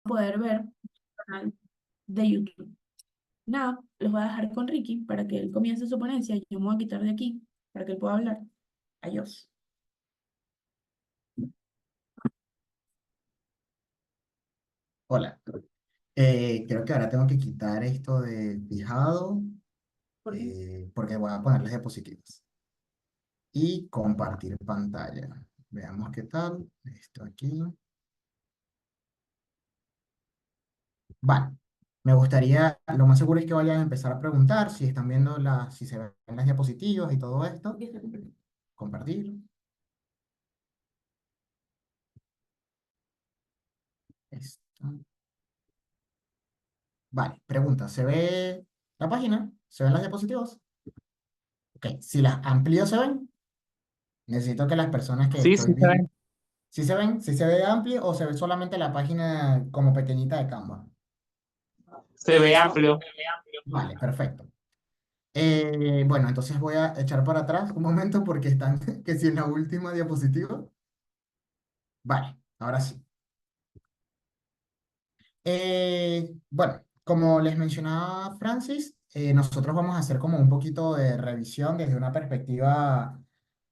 poder ver el canal de YouTube. Nada, los voy a dejar con Ricky para que él comience su ponencia. Yo me voy a quitar de aquí para que él pueda hablar. Adiós. Hola. Creo que ahora tengo que quitar esto de fijado ¿Por qué? porque voy a poner las diapositivas y compartir pantalla. Veamos qué tal. Esto aquí. Vale. Me gustaría, lo más seguro es que vayan a empezar a preguntar si están viendo si se ven las diapositivas y todo esto. Aquí está completo. Compartir. Esto. Vale. Pregunta, ¿se ve la página? ¿Se ven las diapositivas? Ok. Si las amplío se ven, necesito que las personas que Sí, estoy sí, está viendo. bien. ¿Sí se ven? ¿Sí se ve amplio o se ve solamente la página como pequeñita de Canva? Se ve amplio. Vale, perfecto. Bueno, entonces voy a echar para atrás un momento porque están que si en la última diapositiva. Vale, ahora sí. Bueno, como les mencionaba Francis, nosotros vamos a hacer como un poquito de revisión desde una perspectiva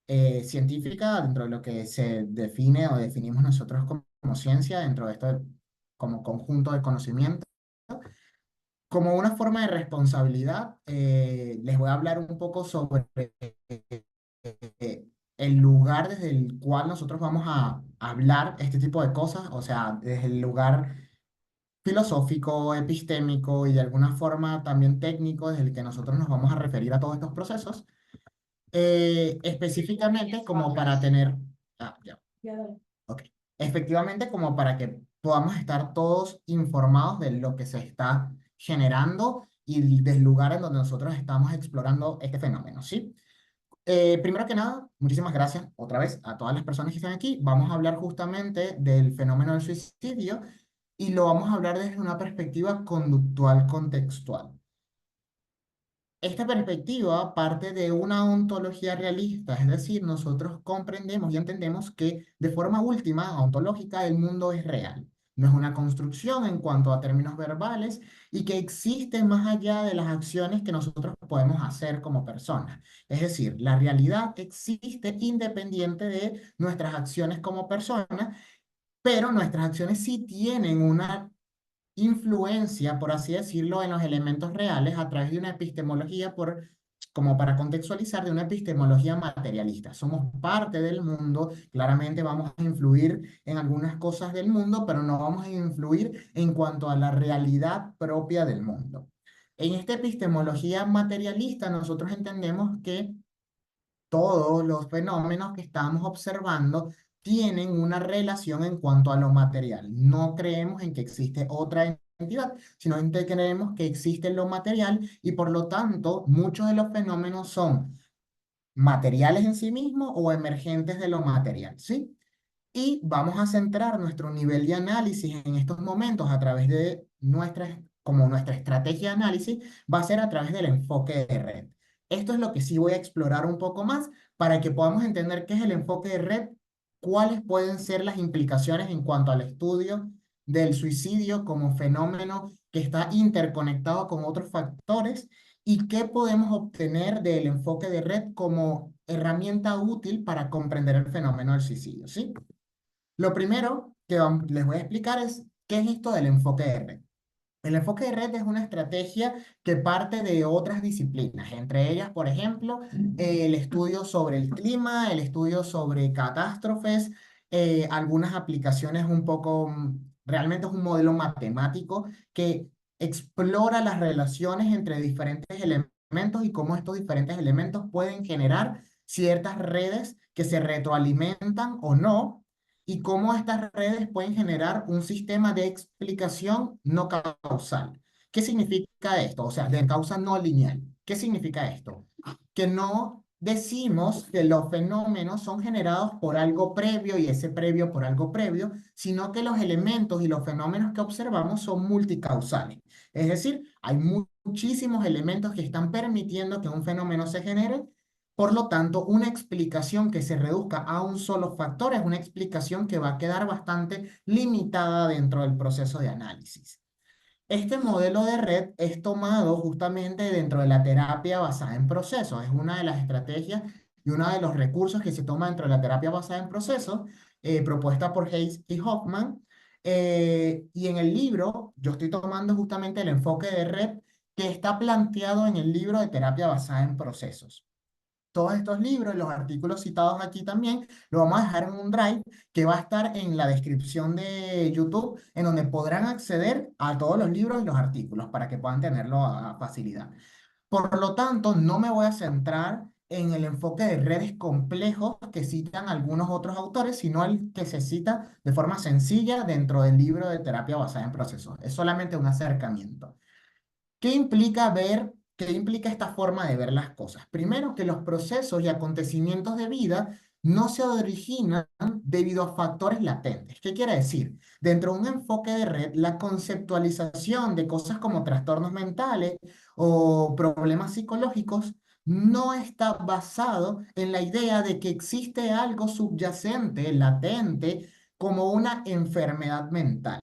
científica dentro de lo que se define o definimos nosotros como ciencia dentro de esto como conjunto de conocimiento. Como una forma de responsabilidad, les voy a hablar un poco sobre el lugar desde el cual nosotros vamos a hablar este tipo de cosas, o sea, desde el lugar filosófico, epistémico y de alguna forma también técnico desde el que nosotros nos vamos a referir a todos estos procesos, específicamente como para tener... ya. Ya, dale. Ok. Efectivamente, como para que podamos estar todos informados de lo que se está generando y del lugar en donde nosotros estamos explorando este fenómeno, ¿sí? Primero que nada, muchísimas gracias otra vez a todas las personas que están aquí. Vamos a hablar justamente del fenómeno del suicidio y lo vamos a hablar desde una perspectiva conductual contextual. Esta perspectiva parte de una ontología realista, es decir, nosotros comprendemos y entendemos que de forma última, ontológica, el mundo es real. No es una construcción en cuanto a términos verbales y que existe más allá de las acciones que nosotros podemos hacer como personas. Es decir, la realidad existe independiente de nuestras acciones como personas, pero nuestras acciones sí tienen una influencia, por así decirlo, en los elementos reales a través de una epistemología, como para contextualizar, de una epistemología materialista. Somos parte del mundo, claramente vamos a influir en algunas cosas del mundo, pero no vamos a influir en cuanto a la realidad propia del mundo. En esta epistemología materialista, nosotros entendemos que todos los fenómenos que estamos observando tienen una relación en cuanto a lo material. No creemos en que existe otra entidad, sino en que creemos que existe lo material y por lo tanto muchos de los fenómenos son materiales en sí mismos o emergentes de lo material, ¿sí? Y vamos a centrar nuestro nivel de análisis en estos momentos a través de como nuestra estrategia de análisis, va a ser a través del enfoque de red. Esto es lo que sí voy a explorar un poco más para que podamos entender qué es el enfoque de red, cuáles pueden ser las implicaciones en cuanto al estudio del suicidio como fenómeno que está interconectado con otros factores y qué podemos obtener del enfoque de red como herramienta útil para comprender el fenómeno del suicidio, ¿sí? Lo primero que les voy a explicar es qué es esto del enfoque de red. El enfoque de red es una estrategia que parte de otras disciplinas, entre ellas, por ejemplo, el estudio sobre el clima, el estudio sobre catástrofes, algunas aplicaciones un poco, realmente es un modelo matemático que explora las relaciones entre diferentes elementos y cómo estos diferentes elementos pueden generar ciertas redes que se retroalimentan o no y cómo estas redes pueden generar un sistema de explicación no causal. ¿Qué significa esto? O sea, de causa no lineal. ¿Qué significa esto? Que no decimos que los fenómenos son generados por algo previo y ese previo por algo previo, sino que los elementos y los fenómenos que observamos son multicausales. Es decir, hay muchísimos elementos que están permitiendo que un fenómeno se genere Por lo tanto, una explicación que se reduzca a un solo factor es una explicación que va a quedar bastante limitada dentro del proceso de análisis. Este modelo de red es tomado justamente dentro de la terapia basada en procesos. Es una de las estrategias y uno de los recursos que se toma dentro de la terapia basada en procesos, propuesta por Hayes y Hoffman. Y en el libro, yo estoy tomando justamente el enfoque de red que está planteado en el libro de terapia basada en procesos. Todos estos libros y los artículos citados aquí también lo vamos a dejar en un drive que va a estar en la descripción de YouTube, en donde podrán acceder a todos los libros y los artículos para que puedan tenerlo a facilidad. Por lo tanto, no me voy a centrar en el enfoque de redes complejos que citan algunos otros autores, sino el que se cita de forma sencilla dentro del libro de terapia basada en procesos. Es solamente un acercamiento. ¿Qué implica esta forma de ver las cosas? Primero, que los procesos y acontecimientos de vida no se originan debido a factores latentes. ¿Qué quiere decir? Dentro de un enfoque de red, la conceptualización de cosas como trastornos mentales o problemas psicológicos no está basado en la idea de que existe algo subyacente, latente, como una enfermedad mental.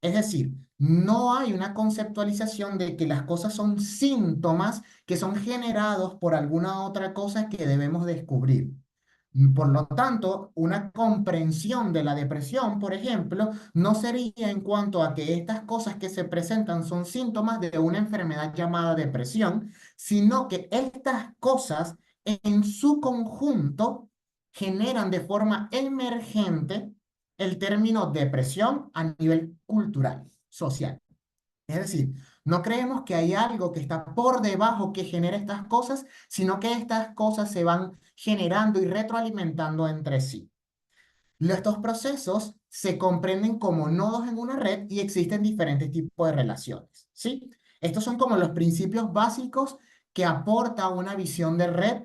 Es decir, no hay una conceptualización de que las cosas son síntomas que son generados por alguna otra cosa que debemos descubrir. Por lo tanto, una comprensión de la depresión, por ejemplo, no sería en cuanto a que estas cosas que se presentan son síntomas de una enfermedad llamada depresión, sino que estas cosas en su conjunto generan de forma emergente el término depresión a nivel cultural, social. Es decir, no creemos que hay algo que está por debajo que genera estas cosas, sino que estas cosas se van generando y retroalimentando entre sí. Estos procesos se comprenden como nodos en una red y existen diferentes tipos de relaciones, ¿sí? Estos son como los principios básicos que aporta una visión de red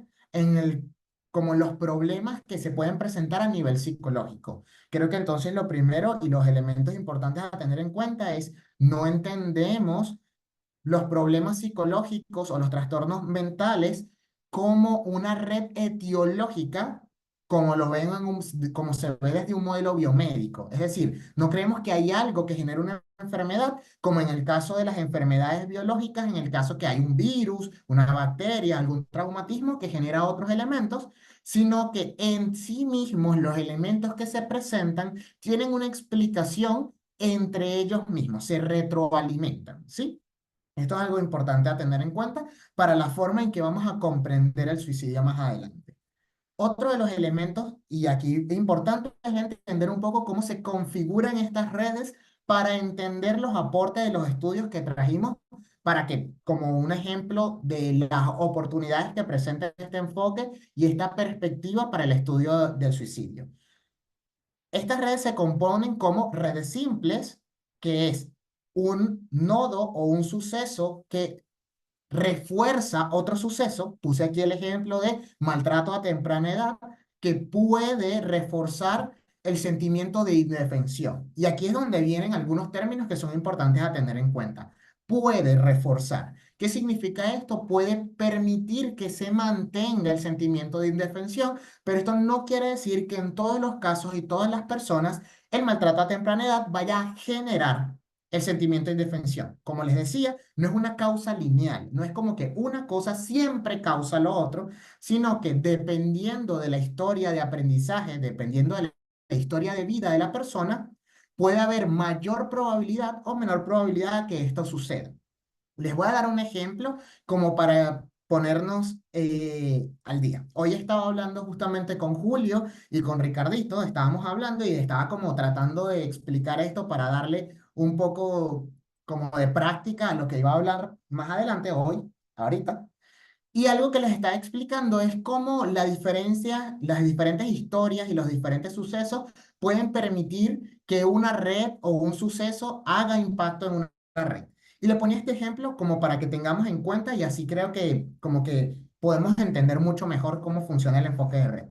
como los problemas que se pueden presentar a nivel psicológico. Creo que entonces lo primero y los elementos importantes a tener en cuenta es no entendemos los problemas psicológicos o los trastornos mentales como una red etiológica, como lo ven como se ve desde un modelo biomédico. Es decir, no creemos que hay algo que genere una enfermedad, como en el caso de las enfermedades biológicas, en el caso que hay un virus, una bacteria, algún traumatismo que genera otros elementos, sino que en sí mismos los elementos que se presentan tienen una explicación entre ellos mismos, se retroalimentan, ¿sí? Esto es algo importante a tener en cuenta para la forma en que vamos a comprender el suicidio más adelante. Otro de los elementos, y aquí es importante, es entender un poco cómo se configuran estas redes para entender los aportes de los estudios que trajimos, para que, como un ejemplo de las oportunidades que presenta este enfoque y esta perspectiva para el estudio del suicidio. Estas redes se componen como redes simples, que es un nodo o un suceso que refuerza otro suceso. Puse aquí el ejemplo de maltrato a temprana edad, que puede reforzar el sentimiento de indefensión. Y aquí es donde vienen algunos términos que son importantes a tener en cuenta. Puede reforzar. ¿Qué significa esto? Puede permitir que se mantenga el sentimiento de indefensión, pero esto no quiere decir que en todos los casos y todas las personas el maltrato a temprana edad vaya a generar el sentimiento de indefensión. Como les decía, no es una causa lineal, no es como que una cosa siempre causa lo otro, sino que dependiendo de la historia de aprendizaje, dependiendo de la historia de vida de la persona, puede haber mayor probabilidad o menor probabilidad que esto suceda. Les voy a dar un ejemplo como para ponernos al día. Hoy estaba hablando justamente con Julio y con Ricardito, estábamos hablando y estaba como tratando de explicar esto para darle un poco como de práctica a lo que iba a hablar más adelante, hoy, ahorita. Y algo que les estaba explicando es cómo la diferencia, las diferentes historias y los diferentes sucesos pueden permitir que una red o un suceso haga impacto en una red. Y le ponía este ejemplo como para que tengamos en cuenta y así creo que como que podemos entender mucho mejor cómo funciona el enfoque de red.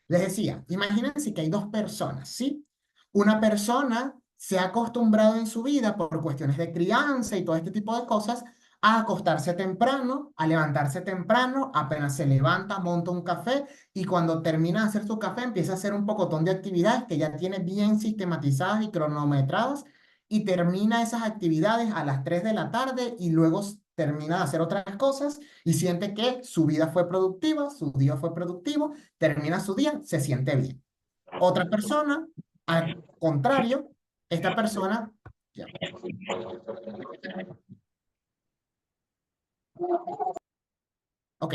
Les decía, imagínense que hay dos personas, ¿sí? Una persona se ha acostumbrado en su vida por cuestiones de crianza y todo este tipo de cosas a acostarse temprano, a levantarse temprano, apenas se levanta, monta un café y cuando termina de hacer su café empieza a hacer un pocotón de actividades que ya tiene bien sistematizadas y cronometradas y termina esas actividades a las 3 de la tarde y luego termina de hacer otras cosas y siente que su vida fue productiva, su día fue productivo, termina su día, se siente bien. Otra persona, al contrario, esta persona, ya, ok,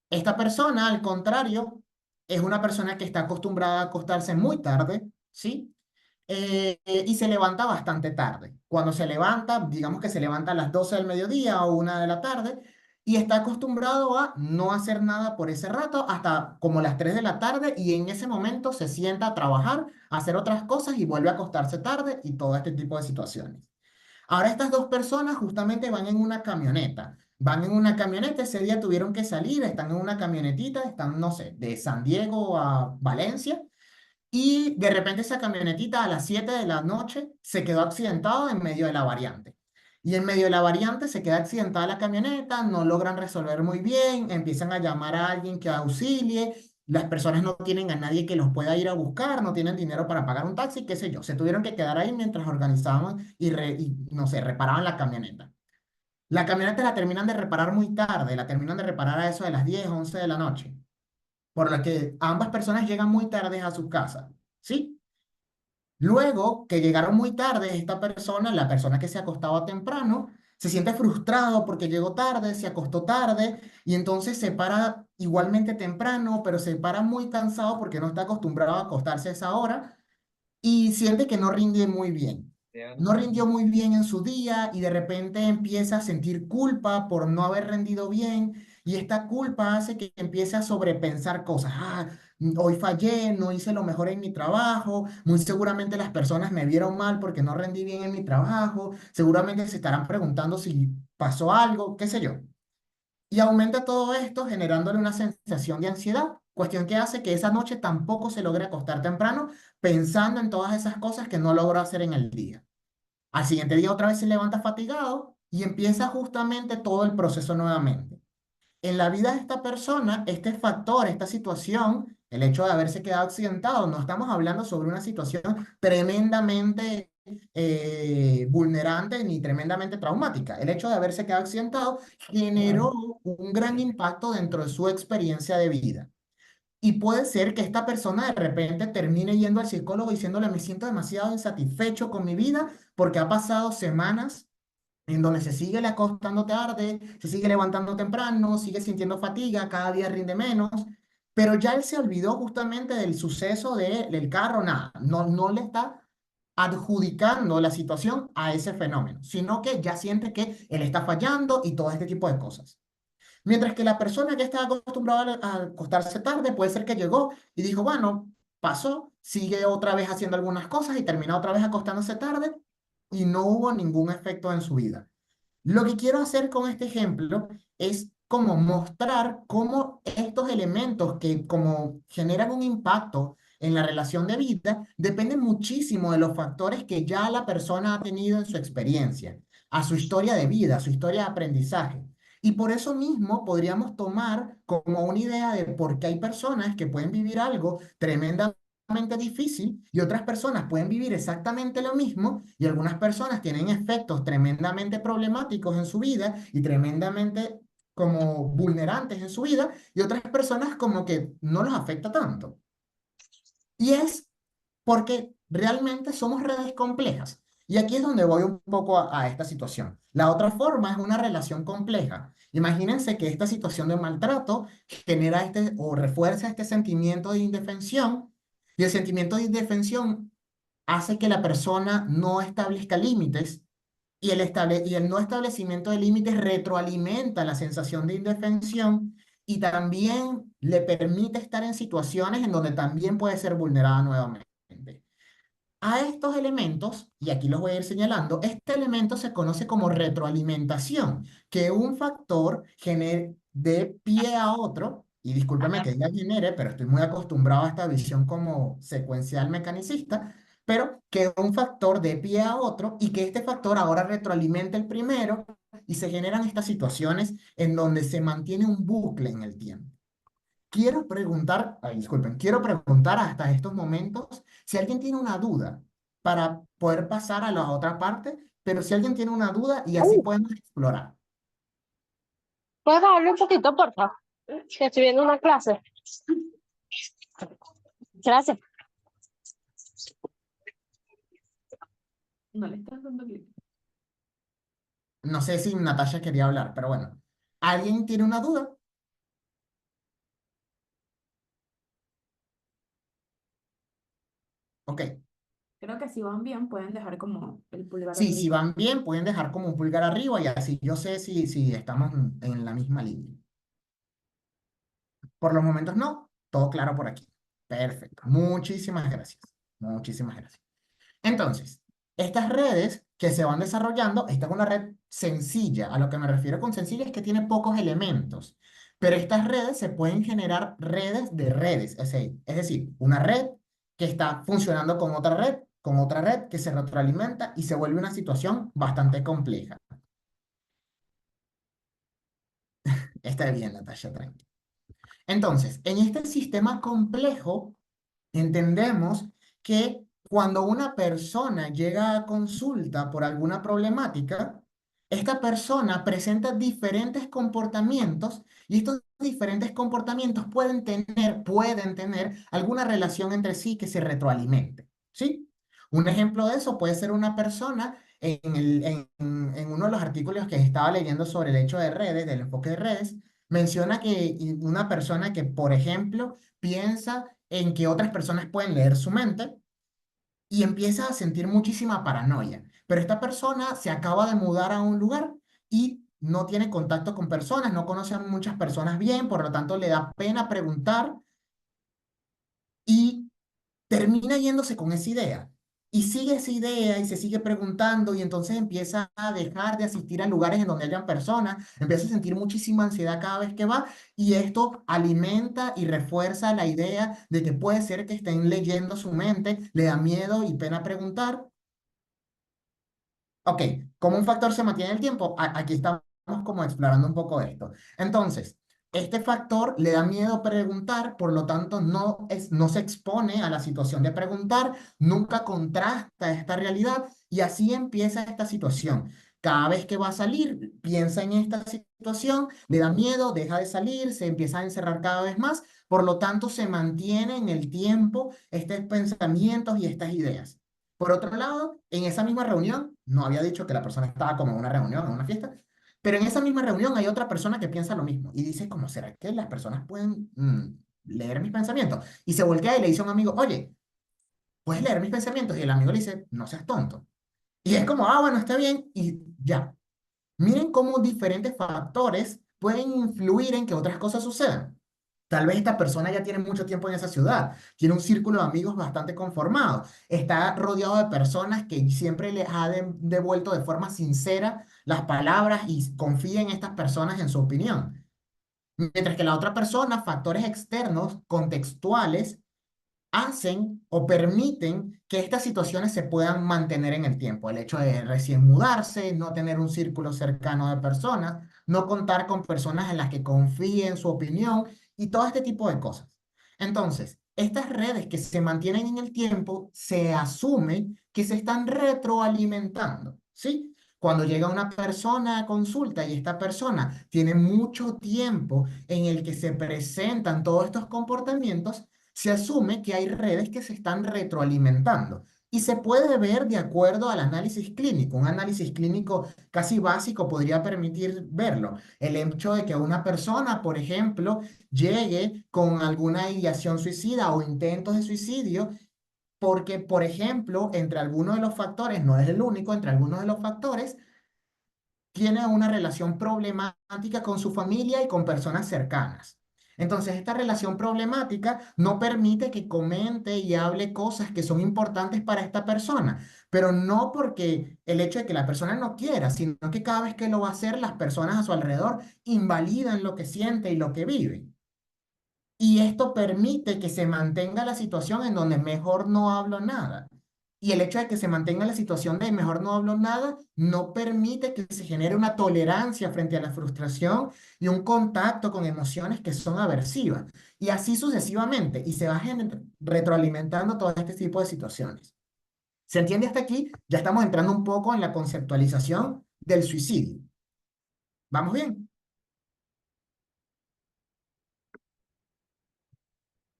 esta persona, al contrario, es una persona que está acostumbrada a acostarse muy tarde, ¿sí? Y se levanta bastante tarde. Cuando se levanta, digamos que se levanta a las 12 del mediodía o 1 de la tarde, y está acostumbrado a no hacer nada por ese rato hasta como las 3 de la tarde, y en ese momento se sienta a trabajar, a hacer otras cosas y vuelve a acostarse tarde y todo este tipo de situaciones. Ahora estas dos personas justamente van en una camioneta. Van en una camioneta, ese día tuvieron que salir, están en una camionetita, están, no sé, de San Diego a Valencia. Y de repente esa camionetita a las 7 de la noche se quedó accidentada en medio de la variante. Y en medio de la variante se queda accidentada la camioneta, no logran resolver muy bien, empiezan a llamar a alguien que auxilie, las personas no tienen a nadie que los pueda ir a buscar, no tienen dinero para pagar un taxi, qué sé yo. Se tuvieron que quedar ahí mientras organizaban y no sé, reparaban la camioneta. La camioneta la terminan de reparar muy tarde, la terminan de reparar a eso de las 10 11 de la noche, por lo que ambas personas llegan muy tarde a su casa, ¿sí? Luego que llegaron muy tarde, esta persona, la persona que se acostaba temprano, se siente frustrado porque llegó tarde, se acostó tarde y entonces se para igualmente temprano, pero se para muy cansado porque no está acostumbrado a acostarse a esa hora y siente que no rinde muy bien. No rindió muy bien en su día y de repente empieza a sentir culpa por no haber rendido bien y esta culpa hace que empiece a sobrepensar cosas. Hoy fallé, no hice lo mejor en mi trabajo, muy seguramente las personas me vieron mal porque no rendí bien en mi trabajo, seguramente se estarán preguntando si pasó algo, qué sé yo. Y aumenta todo esto generándole una sensación de ansiedad, cuestión que hace que esa noche tampoco se logre acostar temprano pensando en todas esas cosas que no logró hacer en el día. Al siguiente día otra vez se levanta fatigado y empieza justamente todo el proceso nuevamente. En la vida de esta persona, este factor, esta situación, el hecho de haberse quedado accidentado, no estamos hablando sobre una situación tremendamente vulnerante ni tremendamente traumática. El hecho de haberse quedado accidentado generó un gran impacto dentro de su experiencia de vida. Y puede ser que esta persona de repente termine yendo al psicólogo diciéndole, me siento demasiado insatisfecho con mi vida porque ha pasado semanas en donde se sigue le acostando tarde, se sigue levantando temprano, sigue sintiendo fatiga, cada día rinde menos, pero ya él se olvidó justamente del suceso del carro, nada, no le está adjudicando la situación a ese fenómeno, sino que ya siente que él está fallando y todo este tipo de cosas. Mientras que la persona que está acostumbrada a acostarse tarde puede ser que llegó y dijo, bueno, pasó, sigue otra vez haciendo algunas cosas y termina otra vez acostándose tarde y no hubo ningún efecto en su vida. Lo que quiero hacer con este ejemplo es como mostrar cómo estos elementos que como generan un impacto en la relación de vida dependen muchísimo de los factores que ya la persona ha tenido en su experiencia, a su historia de vida, a su historia de aprendizaje. Y por eso mismo podríamos tomar como una idea de por qué hay personas que pueden vivir algo tremendamente difícil y otras personas pueden vivir exactamente lo mismo y algunas personas tienen efectos tremendamente problemáticos en su vida y tremendamente como vulnerantes en su vida y otras personas como que no los afecta tanto. Y es porque realmente somos redes complejas. Y aquí es donde voy un poco a esta situación. La otra forma es una relación compleja. Imagínense que esta situación de maltrato genera este o refuerza este sentimiento de indefensión y el sentimiento de indefensión hace que la persona no establezca límites y el no establecimiento de límites retroalimenta la sensación de indefensión y también le permite estar en situaciones en donde también puede ser vulnerada nuevamente. A estos elementos, y aquí los voy a ir señalando, este elemento se conoce como retroalimentación, que un factor genere de pie a otro, y discúlpeme que diga genere, pero estoy muy acostumbrado a esta visión como secuencial mecanicista, pero que un factor de pie a otro y que este factor ahora retroalimenta el primero y se generan estas situaciones en donde se mantiene un bucle en el tiempo. Quiero preguntar, ay, disculpen, quiero preguntar hasta estos momentos si alguien tiene una duda para poder pasar a la otra parte, pero si alguien tiene una duda y así podemos explorar. ¿Puedes bajarle un poquito, por favor? Que estoy viendo una clase. Gracias. No le estás dando clic. No sé si Natasha quería hablar, pero bueno. ¿Alguien tiene una duda? Ok. Creo que si van bien pueden dejar como el pulgar Sí, si arriba. van bien, pueden dejar como un pulgar arriba y así yo sé si estamos en la misma línea. Por los momentos no, todo claro por aquí. Perfecto. Muchísimas gracias. Muchísimas gracias. Entonces, estas redes que se van desarrollando, esta es una red sencilla. A lo que me refiero con sencilla es que tiene pocos elementos. Pero estas redes se pueden generar redes de redes. Es decir, una red que está funcionando con otra red que se retroalimenta y se vuelve una situación bastante compleja. Está bien, Natasha, tranquila. Entonces, en este sistema complejo, entendemos que cuando una persona llega a consulta por alguna problemática, esta persona presenta diferentes comportamientos y estos diferentes comportamientos pueden tener alguna relación entre sí que se retroalimente, ¿sí? Un ejemplo de eso puede ser una persona en uno de los artículos que estaba leyendo sobre el hecho de redes, del enfoque de redes, menciona que una persona que, por ejemplo, piensa en que otras personas pueden leer su mente y empieza a sentir muchísima paranoia. Pero esta persona se acaba de mudar a un lugar y no tiene contacto con personas, no conoce a muchas personas bien, por lo tanto le da pena preguntar y termina yéndose con esa idea. Y sigue esa idea y se sigue preguntando y entonces empieza a dejar de asistir a lugares en donde hayan personas, empieza a sentir muchísima ansiedad cada vez que va y esto alimenta y refuerza la idea de que puede ser que estén leyendo su mente, le da miedo y pena preguntar. Ok, ¿cómo un factor se mantiene en el tiempo? Aquí estamos como explorando un poco esto. Entonces, este factor le da miedo preguntar, por lo tanto no se expone a la situación de preguntar, nunca contrasta esta realidad y así empieza esta situación. Cada vez que va a salir, piensa en esta situación, le da miedo, deja de salir, se empieza a encerrar cada vez más, por lo tanto se mantiene en el tiempo estos pensamientos y estas ideas. Por otro lado, en esa misma reunión, no había dicho que la persona estaba como en una reunión, en una fiesta, pero en esa misma reunión hay otra persona que piensa lo mismo y dice, ¿cómo será que las personas pueden leer mis pensamientos? Y se voltea y le dice a un amigo, oye, ¿puedes leer mis pensamientos? Y el amigo le dice, no seas tonto. Y es como, ah, bueno, está bien, y ya. Miren cómo diferentes factores pueden influir en que otras cosas sucedan. Tal vez esta persona ya tiene mucho tiempo en esa ciudad, tiene un círculo de amigos bastante conformado, está rodeado de personas que siempre les ha devuelto de forma sincera las palabras y confía en estas personas en su opinión. Mientras que la otra persona, factores externos, contextuales, hacen o permiten que estas situaciones se puedan mantener en el tiempo. El hecho de recién mudarse, no tener un círculo cercano de personas, no contar con personas en las que confíe en su opinión y todo este tipo de cosas. Entonces, estas redes que se mantienen en el tiempo, se asume que se están retroalimentando, ¿sí? Cuando llega una persona a consulta y esta persona tiene mucho tiempo en el que se presentan todos estos comportamientos, se asume que hay redes que se están retroalimentando y se puede ver de acuerdo al análisis clínico. Un análisis clínico casi básico podría permitir verlo. El hecho de que una persona, por ejemplo, llegue con alguna ideación suicida o intentos de suicidio, porque, por ejemplo, entre algunos de los factores, no es el único, entre algunos de los factores, tiene una relación problemática con su familia y con personas cercanas. Entonces, esta relación problemática no permite que comente y hable cosas que son importantes para esta persona, pero no porque el hecho de que la persona no quiera, sino que cada vez que lo va a hacer, las personas a su alrededor invalidan lo que siente y lo que vive. Y esto permite que se mantenga la situación en donde mejor no hablo nada. y el hecho de que se mantenga la situación de mejor no hablo nada no permite que se genere una tolerancia frente a la frustración y un contacto con emociones que son aversivas. Y así sucesivamente, y se va retroalimentando todo este tipo de situaciones. ¿Se entiende hasta aquí? Ya estamos entrando un poco en la conceptualización del suicidio. ¿Vamos bien?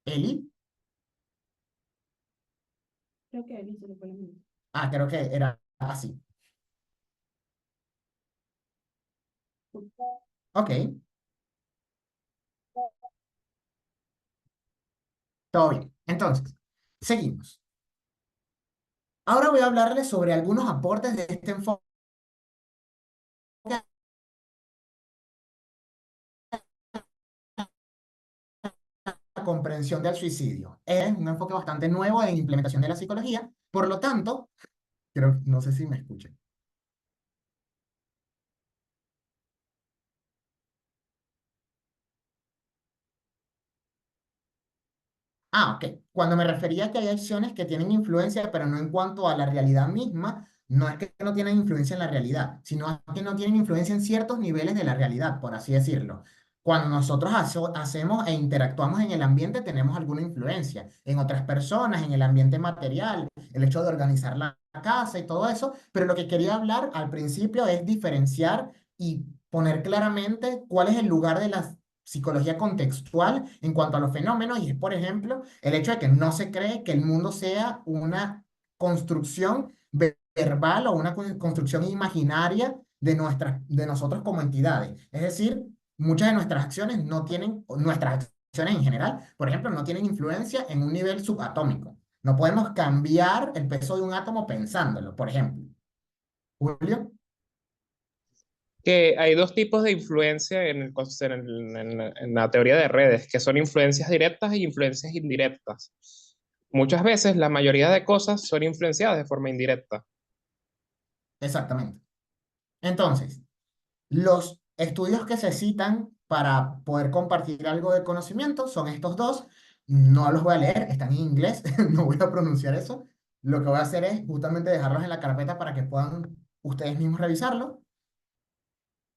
Eli. Creo que Eli se le fue la mano. Ah, creo que era así. Ok, todo bien. Entonces, seguimos. Ahora voy a hablarles sobre algunos aportes de este enfoque a la comprensión del suicidio. Es un enfoque bastante nuevo en implementación de la psicología. Por lo tanto, no sé si me escuchan. Ah, ok. Cuando me refería a que hay acciones que tienen influencia, pero no en cuanto a la realidad misma, no es que no tienen influencia en la realidad, sino que no tienen influencia en ciertos niveles de la realidad, por así decirlo. Cuando nosotros hacemos e interactuamos en el ambiente, tenemos alguna influencia en otras personas, en el ambiente material, el hecho de organizar la casa y todo eso, pero lo que quería hablar al principio es diferenciar y poner claramente cuál es el lugar de las psicología contextual en cuanto a los fenómenos y es, por ejemplo, el hecho de que no se cree que el mundo sea una construcción verbal o una construcción imaginaria de nosotros como entidades. Es decir, muchas de nuestras acciones no tienen, o nuestras acciones en general, por ejemplo, no tienen influencia en un nivel subatómico. No podemos cambiar el peso de un átomo pensándolo, por ejemplo. Julio. Que hay dos tipos de influencia en la teoría de redes, que son influencias directas e influencias indirectas. Muchas veces la mayoría de cosas son influenciadas de forma indirecta. Exactamente. Entonces, los estudios que se citan para poder compartir algo de conocimiento son estos dos. No los voy a leer, están en inglés, no voy a pronunciar eso. Lo que voy a hacer es justamente dejarlos en la carpeta para que puedan ustedes mismos revisarlo.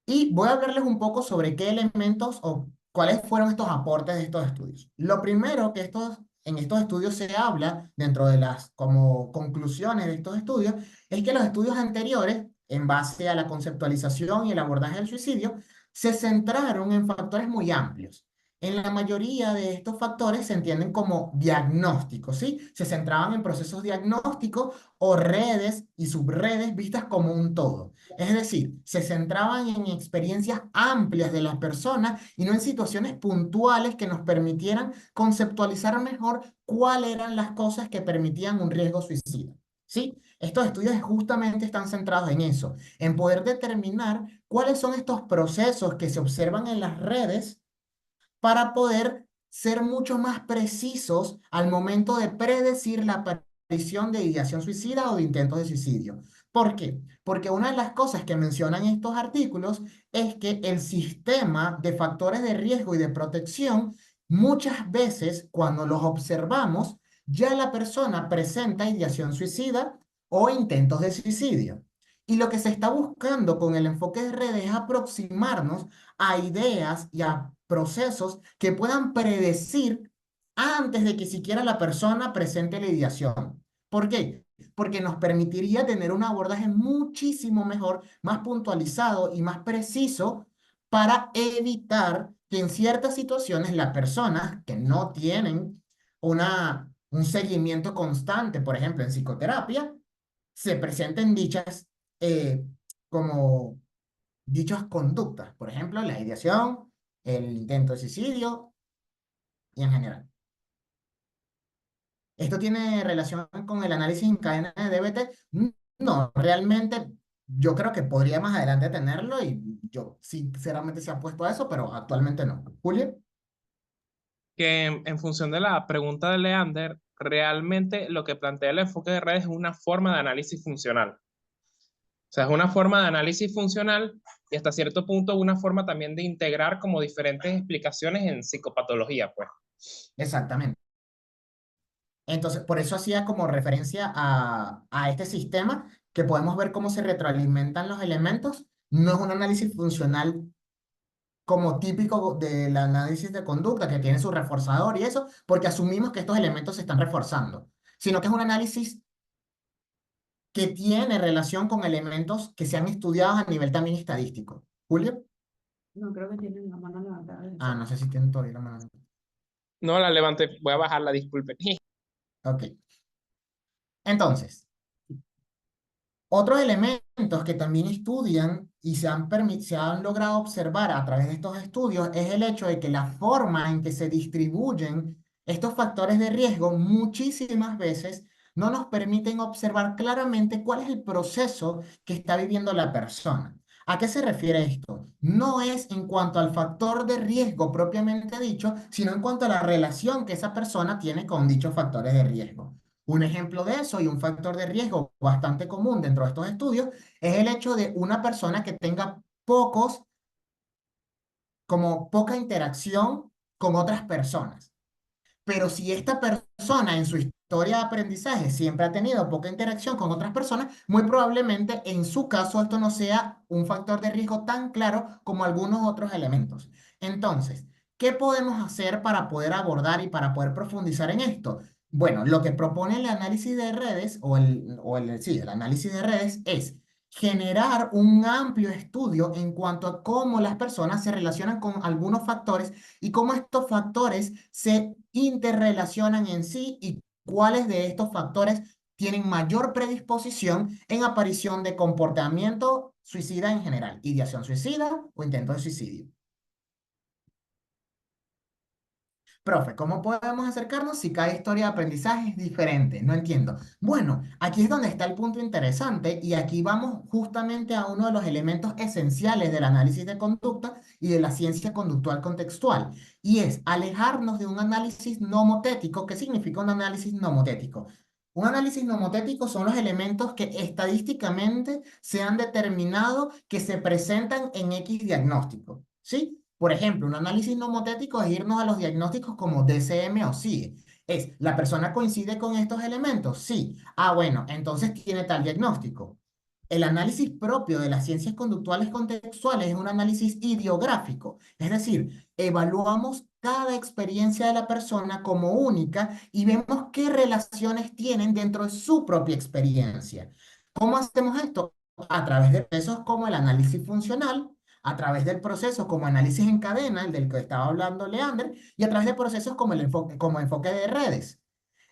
Y voy a hablarles un poco sobre qué elementos o cuáles fueron estos aportes de estos estudios. Lo primero que en estos estudios se habla, dentro de las como conclusiones de estos estudios, es que los estudios anteriores, en base a la conceptualización y el abordaje del suicidio, se centraron en factores muy amplios. En la mayoría de estos factores se entienden como diagnósticos, ¿sí? Se centraban en procesos diagnósticos o redes y subredes vistas como un todo. Es decir, se centraban en experiencias amplias de las personas y no en situaciones puntuales que nos permitieran conceptualizar mejor cuáles eran las cosas que permitían un riesgo suicida. ¿Sí? Estos estudios justamente están centrados en eso, en poder determinar cuáles son estos procesos que se observan en las redes para poder ser mucho más precisos al momento de predecir la aparición de ideación suicida o de intentos de suicidio. ¿Por qué? Porque una de las cosas que mencionan estos artículos es que el sistema de factores de riesgo y de protección, muchas veces cuando los observamos, ya la persona presenta ideación suicida o intentos de suicidio. Y lo que se está buscando con el enfoque de redes es aproximarnos a ideas y a procesos que puedan predecir antes de que siquiera la persona presente la ideación. ¿Por qué? Porque nos permitiría tener un abordaje muchísimo mejor, más puntualizado y más preciso para evitar que en ciertas situaciones las personas que no tienen un seguimiento constante, por ejemplo, en psicoterapia, se presenten eh, como dichas conductas, por ejemplo, la ideación, el intento de suicidio y en general. ¿Esto tiene relación con el análisis en cadena de DBT? No, realmente yo creo que podría más adelante tenerlo y yo sinceramente se ha puesto a eso, pero actualmente no. Julio. Que en función de la pregunta de Leander, realmente lo que plantea el enfoque de redes es una forma de análisis funcional. O sea, es una forma de análisis funcional y hasta cierto punto una forma también de integrar como diferentes explicaciones en psicopatología, pues. Exactamente. Entonces, por eso hacía como referencia a este sistema, que podemos ver cómo se retroalimentan los elementos. No es un análisis funcional como típico del análisis de conducta, que tiene su reforzador y eso, porque asumimos que estos elementos se están reforzando, sino que es un análisis que tiene relación con elementos que se han estudiado a nivel también estadístico. Julio, No creo que tienen la mano levantada del ah, chat. no sé si tienen todavía la mano. No la levanté, voy a bajarla, disculpen. Ok, entonces, otros elementos que también estudian y se han logrado observar a través de estos estudios es el hecho de que la forma en que se distribuyen estos factores de riesgo muchísimas veces no nos permiten observar claramente cuál es el proceso que está viviendo la persona. ¿A qué se refiere esto? No es en cuanto al factor de riesgo propiamente dicho, sino en cuanto a la relación que esa persona tiene con dichos factores de riesgo. Un ejemplo de eso y un factor de riesgo bastante común dentro de estos estudios es el hecho de una persona que tenga como poca interacción con otras personas. Pero si esta persona en su historia de aprendizaje siempre ha tenido poca interacción con otras personas, muy probablemente en su caso esto no sea un factor de riesgo tan claro como algunos otros elementos. Entonces, ¿qué podemos hacer para poder abordar y para poder profundizar en esto? Bueno, lo que propone el análisis de redes sí, el análisis de redes es generar un amplio estudio en cuanto a cómo las personas se relacionan con algunos factores y cómo estos factores se interrelacionan en sí y cuáles de estos factores tienen mayor predisposición en aparición de comportamiento suicida en general, ideación suicida o intento de suicidio. Profe, ¿cómo podemos acercarnos si cada historia de aprendizaje es diferente? No entiendo. Bueno, aquí es donde está el punto interesante y aquí vamos justamente a uno de los elementos esenciales del análisis de conducta y de la ciencia conductual contextual, y es alejarnos de un análisis nomotético. ¿Qué significa un análisis nomotético? Un análisis nomotético son los elementos que estadísticamente se han determinado que se presentan en X diagnóstico, ¿sí? Por ejemplo, un análisis nomotético es irnos a los diagnósticos como DCM o SIE. Es, ¿la persona coincide con estos elementos? Sí. Ah, bueno, entonces tiene tal diagnóstico. El análisis propio de las ciencias conductuales contextuales es un análisis ideográfico, es decir, evaluamos cada experiencia de la persona como única y vemos qué relaciones tienen dentro de su propia experiencia. ¿Cómo hacemos esto? A través de procesos como el análisis funcional, a través del proceso como análisis en cadena, el del que estaba hablando Leander, y a través de procesos como enfoque de redes.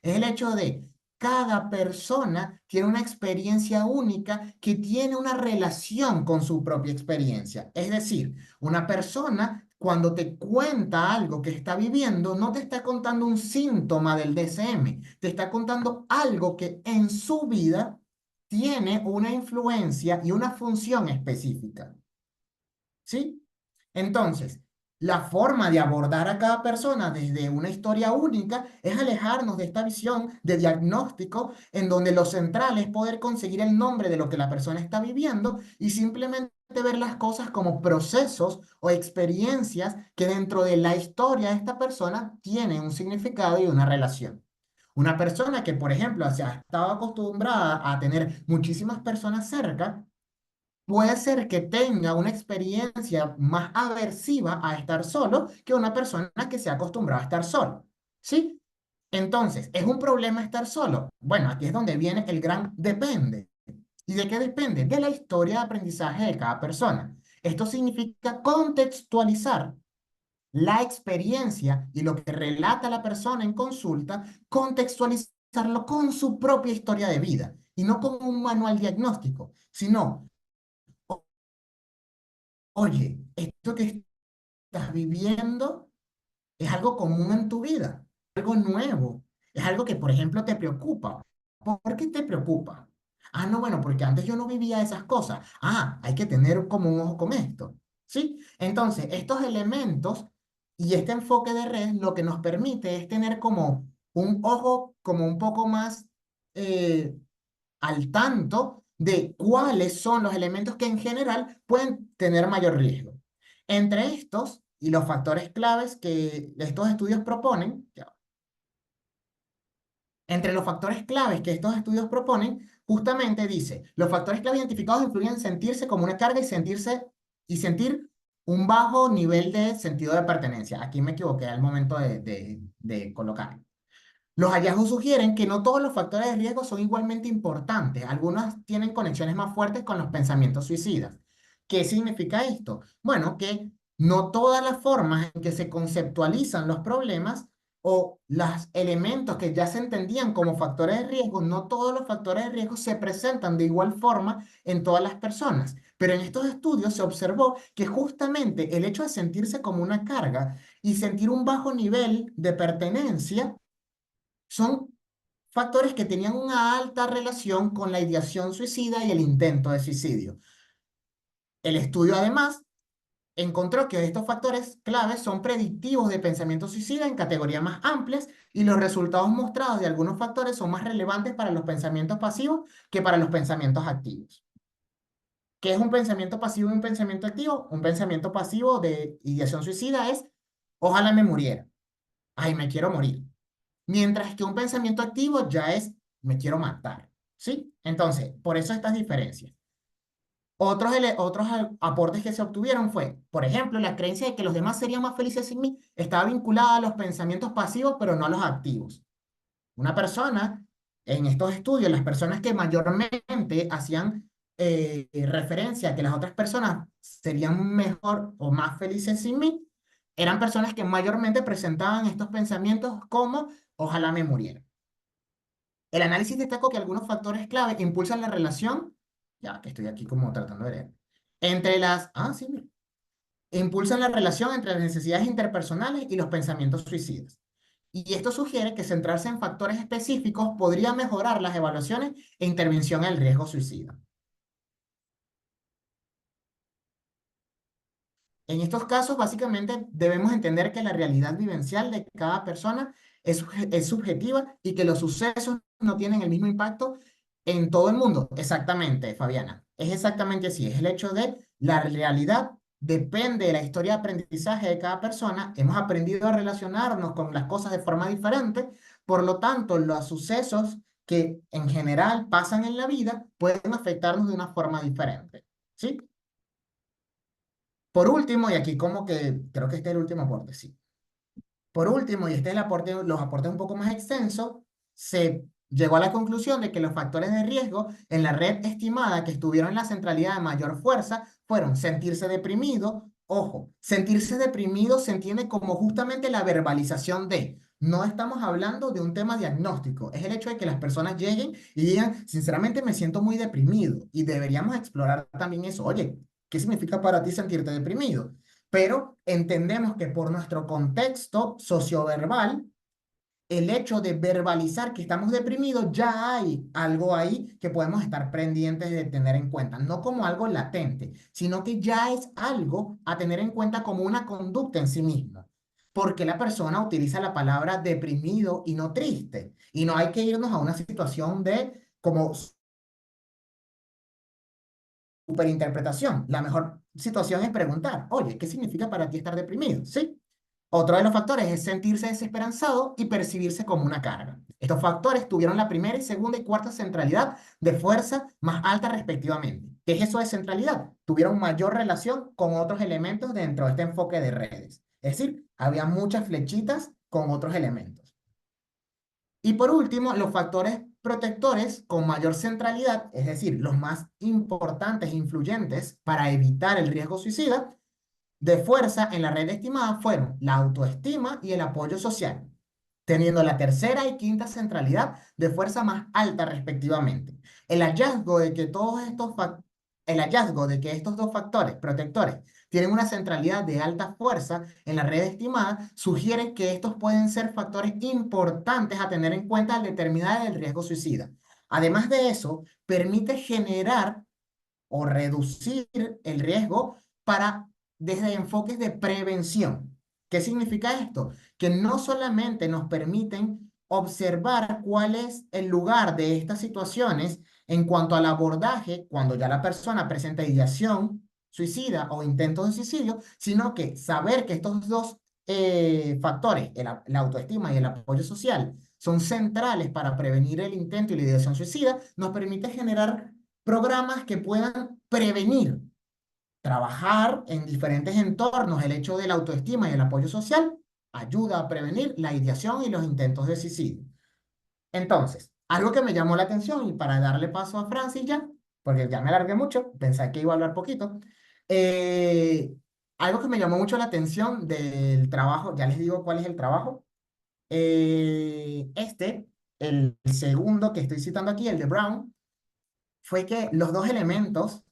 Es el hecho de cada persona tiene una experiencia única que tiene una relación con su propia experiencia. Es decir, una persona cuando te cuenta algo que está viviendo, no te está contando un síntoma del DSM, te está contando algo que en su vida tiene una influencia y una función específica. ¿Sí? Entonces, la forma de abordar a cada persona desde una historia única es alejarnos de esta visión de diagnóstico en donde lo central es poder conseguir el nombre de lo que la persona está viviendo y simplemente ver las cosas como procesos o experiencias que dentro de la historia de esta persona tienen un significado y una relación. Una persona que, por ejemplo, se ha estado acostumbrada a tener muchísimas personas cerca, puede ser que tenga una experiencia más aversiva a estar solo que una persona que se ha acostumbrado a estar solo. ¿Sí? Entonces, ¿es un problema estar solo? Bueno, aquí es donde viene el gran depende. ¿Y de qué depende? De la historia de aprendizaje de cada persona. Esto significa contextualizar la experiencia y lo que relata la persona en consulta, contextualizarlo con su propia historia de vida y no con un manual diagnóstico, sino oye, esto que estás viviendo es algo común en tu vida, algo nuevo, es algo que, por ejemplo, te preocupa. ¿Por qué te preocupa? Ah, no, bueno, porque antes yo no vivía esas cosas. Ah, hay que tener como un ojo con esto. ¿Sí? Entonces, estos elementos y este enfoque de red lo que nos permite es tener como un ojo como un poco más eh, al tanto de cuáles son los elementos que en general pueden tener mayor riesgo. Entre estos y los factores claves que estos estudios proponen, Entre los factores claves que estos estudios proponen, justamente dice, los factores clave identificados influyen en sentirse como una carga y sentir un bajo nivel de sentido de pertenencia. Aquí me equivoqué al momento de colocar. Los hallazgos sugieren que no todos los factores de riesgo son igualmente importantes. Algunos tienen conexiones más fuertes con los pensamientos suicidas. ¿Qué significa esto? Bueno, que no todas las formas en que se conceptualizan los problemas o los elementos que ya se entendían como factores de riesgo, no todos los factores de riesgo se presentan de igual forma en todas las personas. Pero en estos estudios se observó que justamente el hecho de sentirse como una carga y sentir un bajo nivel de pertenencia son factores que tenían una alta relación con la ideación suicida y el intento de suicidio. El estudio además encontró que estos factores claves son predictivos de pensamiento suicida en categorías más amplias y los resultados mostrados de algunos factores son más relevantes para los pensamientos pasivos que para los pensamientos activos. ¿Qué es un pensamiento pasivo y un pensamiento activo? Un pensamiento pasivo de ideación suicida es, ojalá me muriera, ay, me quiero morir. Mientras que un pensamiento activo ya es, me quiero matar, ¿sí? Entonces, por eso estas diferencias. Otros aportes que se obtuvieron fue, por ejemplo, la creencia de que los demás serían más felices sin mí estaba vinculada a los pensamientos pasivos, pero no a los activos. Una persona, en estos estudios, las personas que mayormente hacían referencia a que las otras personas serían mejor o más felices sin mí, eran personas que mayormente presentaban estos pensamientos como, ojalá me muriera. El análisis destacó que algunos factores clave impulsan la relación, ya que estoy aquí como tratando de leer, sí, mira, impulsan la relación entre las necesidades interpersonales y los pensamientos suicidas. Y esto sugiere que centrarse en factores específicos podría mejorar las evaluaciones e intervención en el riesgo suicida. En estos casos, básicamente, debemos entender que la realidad vivencial de cada persona es subjetiva y que los sucesos no tienen el mismo impacto en todo el mundo. Exactamente, Fabiana. Es exactamente así. Es el hecho de la realidad depende de la historia de aprendizaje de cada persona. Hemos aprendido a relacionarnos con las cosas de forma diferente. Por lo tanto, los sucesos que en general pasan en la vida pueden afectarnos de una forma diferente. ¿Sí? Por último, y aquí como que creo que este es el último aporte, sí. Por último, y este es el aporte, los aportes un poco más extensos, se llegó a la conclusión de que los factores de riesgo en la red estimada que estuvieron en la centralidad de mayor fuerza fueron sentirse deprimido. Ojo, sentirse deprimido se entiende como justamente la verbalización de. No estamos hablando de un tema diagnóstico, es el hecho de que las personas lleguen y digan, sinceramente me siento muy deprimido y deberíamos explorar también eso. Oye, ¿qué significa para ti sentirte deprimido? Pero entendemos que por nuestro contexto socioverbal, el hecho de verbalizar que estamos deprimidos, ya hay algo ahí que podemos estar pendientes de tener en cuenta, no como algo latente, sino que ya es algo a tener en cuenta como una conducta en sí misma. Porque la persona utiliza la palabra deprimido y no triste. Y no hay que irnos a una situación de como superinterpretación. La mejor situación es preguntar, oye, ¿qué significa para ti estar deprimido? ¿Sí? Otro de los factores es sentirse desesperanzado y percibirse como una carga. Estos factores tuvieron la primera y segunda y cuarta centralidad de fuerza más alta respectivamente. ¿Qué es eso de centralidad? Tuvieron mayor relación con otros elementos dentro de este enfoque de redes. Es decir, había muchas flechitas con otros elementos. Y por último, los factores protectores con mayor centralidad, es decir, los más importantes e influyentes para evitar el riesgo suicida, de fuerza en la red estimada fueron la autoestima y el apoyo social, teniendo la tercera y quinta centralidad de fuerza más alta respectivamente. El hallazgo de que el hallazgo de que estos dos factores protectores tienen una centralidad de alta fuerza en la red estimada sugiere que estos pueden ser factores importantes a tener en cuenta al determinar el riesgo suicida. Además de eso, permite generar o reducir el riesgo para desde enfoques de prevención. ¿Qué significa esto? Que no solamente nos permiten observar cuál es el lugar de estas situaciones en cuanto al abordaje cuando ya la persona presenta ideación suicida o intento de suicidio, sino que saber que estos dos factores, la autoestima y el apoyo social, son centrales para prevenir el intento y la ideación suicida, nos permite generar programas que puedan prevenir, trabajar en diferentes entornos, el hecho de la autoestima y el apoyo social ayuda a prevenir la ideación y los intentos de suicidio. Entonces, algo que me llamó la atención y para darle paso a Francis ya, porque ya me alargué mucho, pensé que iba a hablar poquito, eh, algo que me llamó mucho la atención del trabajo, ya les digo cuál es el trabajo, el segundo que estoy citando aquí, el de Brown, fue que los dos elementos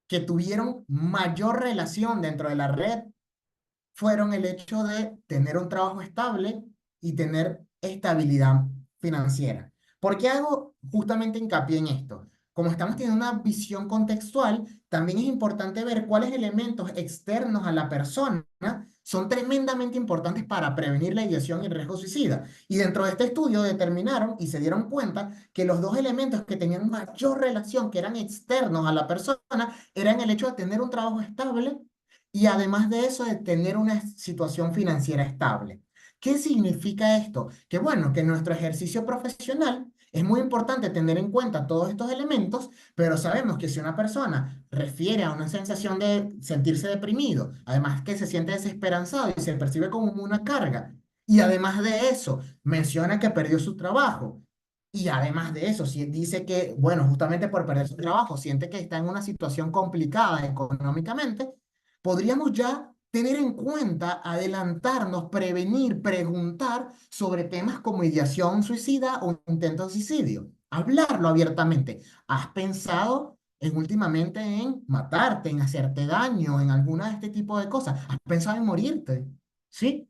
que tuvieron mayor relación dentro de la red fueron el hecho de tener un trabajo estable y tener estabilidad financiera. ¿Por qué hago justamente hincapié en esto? Como estamos teniendo una visión contextual, también es importante ver cuáles elementos externos a la persona son tremendamente importantes para prevenir la ideación y el riesgo suicida. Y dentro de este estudio determinaron y se dieron cuenta que los dos elementos que tenían mayor relación, que eran externos a la persona, eran el hecho de tener un trabajo estable y además de eso, de tener una situación financiera estable. ¿Qué significa esto? Que bueno, que en nuestro ejercicio profesional es muy importante tener en cuenta todos estos elementos, pero sabemos que si una persona refiere a una sensación de sentirse deprimido, además que se siente desesperanzado y se percibe como una carga, y además de eso menciona que perdió su trabajo, y además de eso, si dice que, bueno, justamente por perder su trabajo, siente que está en una situación complicada económicamente, podríamos ya tener en cuenta, adelantarnos, prevenir, preguntar sobre temas como ideación suicida o intento de suicidio. Hablarlo abiertamente. ¿Has pensado últimamente en matarte, en hacerte daño, en alguna de este tipo de cosas? ¿Has pensado en morirte? ¿Sí?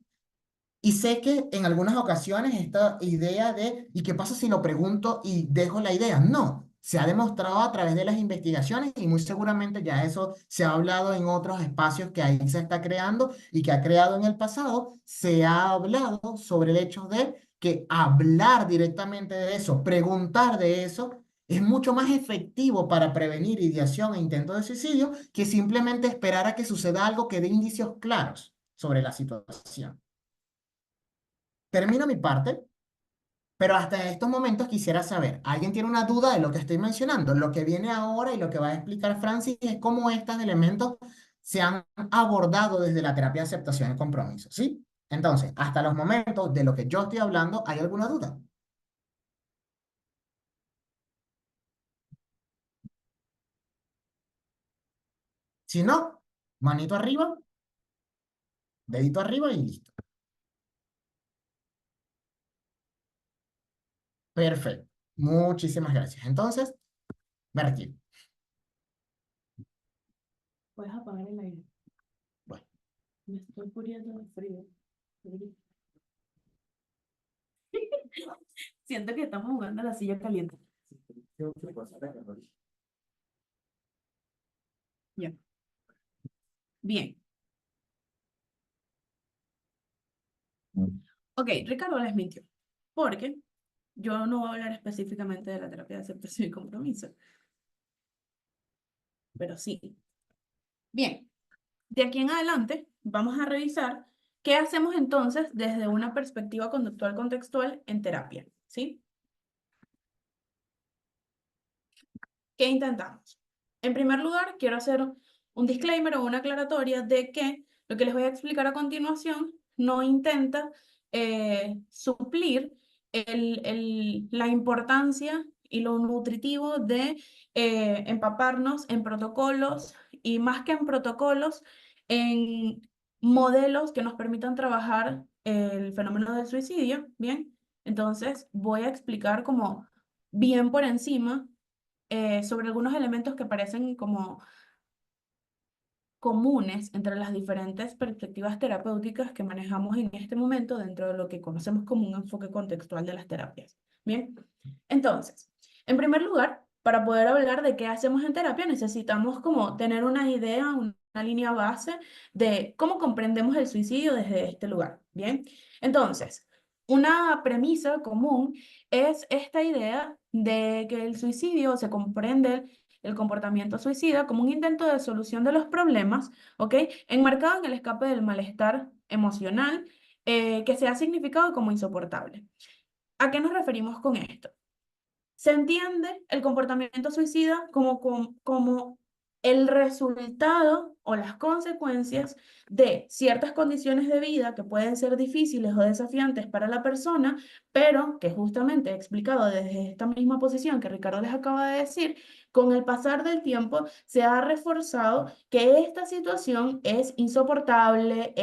Y sé que en algunas ocasiones esta idea de, ¿y qué pasa si lo pregunto y dejo la idea? No, se ha demostrado a través de las investigaciones y muy seguramente ya eso se ha hablado en otros espacios que ahí se está creando y que ha creado en el pasado, se ha hablado sobre el hecho de que hablar directamente de eso, preguntar de eso, es mucho más efectivo para prevenir ideación e intento de suicidio que simplemente esperar a que suceda algo que dé indicios claros sobre la situación. Termino mi parte, pero hasta estos momentos quisiera saber, ¿alguien tiene una duda de lo que estoy mencionando? Lo que viene ahora y lo que va a explicar Francis es cómo estos elementos se han abordado desde la terapia de aceptación y compromiso, ¿sí? Entonces, hasta los momentos de lo que yo estoy hablando, ¿hay alguna duda? Si no, manito arriba, dedito arriba y listo. Perfecto. Muchísimas gracias. Entonces, me retiro. Puedes apagar el aire. Bueno. Me estoy muriendo de frío. Siento que estamos jugando a la silla caliente. Ya. Bien. Ok, Ricardo les mintió. Porque yo no voy a hablar específicamente de la terapia de aceptación y compromiso. Pero sí. Bien. De aquí en adelante vamos a revisar qué hacemos entonces desde una perspectiva conductual contextual en terapia. ¿Sí? ¿Qué intentamos? En primer lugar, quiero hacer un disclaimer o una aclaratoria de que lo que les voy a explicar a continuación no intenta suplir la importancia y lo nutritivo de empaparnos en protocolos y más que en protocolos, en modelos que nos permitan trabajar el fenómeno del suicidio, ¿bien? Entonces voy a explicar como bien por encima sobre algunos elementos que parecen como comunes entre las diferentes perspectivas terapéuticas que manejamos en este momento dentro de lo que conocemos como un enfoque contextual de las terapias. Bien, entonces, en primer lugar, para poder hablar de qué hacemos en terapia, necesitamos como tener una idea, una línea base de cómo comprendemos el suicidio desde este lugar. Bien, entonces, una premisa común es esta idea de que el suicidio se comprende el comportamiento suicida como un intento de solución de los problemas, ¿ok? Enmarcado en el escape del malestar emocional que se ha significado como insoportable. ¿A qué nos referimos con esto? Se entiende el comportamiento suicida como el resultado o las consecuencias de ciertas condiciones de vida que pueden ser difíciles o desafiantes para la persona, pero que justamente he explicado desde esta misma posición que Ricardo les acaba de decir, con el pasar del tiempo se ha reforzado que esta situación es insoportable,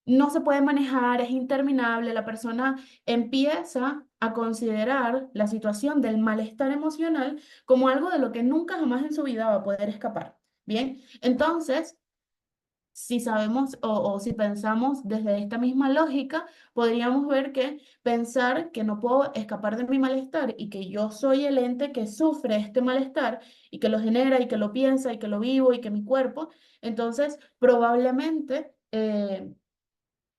no se puede manejar, es interminable, la persona empieza a considerar la situación del malestar emocional como algo de lo que nunca jamás en su vida va a poder escapar. Bien, entonces, si sabemos o si pensamos desde esta misma lógica, podríamos ver que pensar que no puedo escapar de mi malestar y que yo soy el ente que sufre este malestar y que lo genera y que lo piensa y que lo vivo y que mi cuerpo, entonces probablemente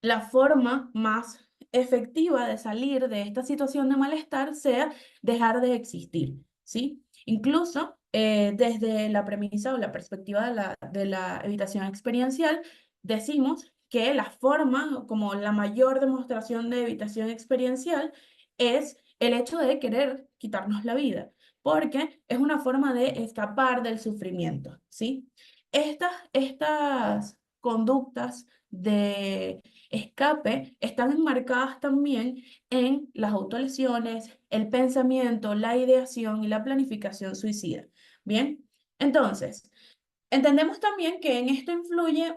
la forma más efectiva de salir de esta situación de malestar sea dejar de existir, ¿sí? Incluso desde la premisa o la perspectiva de la evitación experiencial, decimos que la forma, como la mayor demostración de evitación experiencial, es el hecho de querer quitarnos la vida, porque es una forma de escapar del sufrimiento, ¿sí? Estas conductas de escape están enmarcadas también en las autolesiones, el pensamiento, la ideación y la planificación suicida. Bien, entonces, entendemos también que en esto influye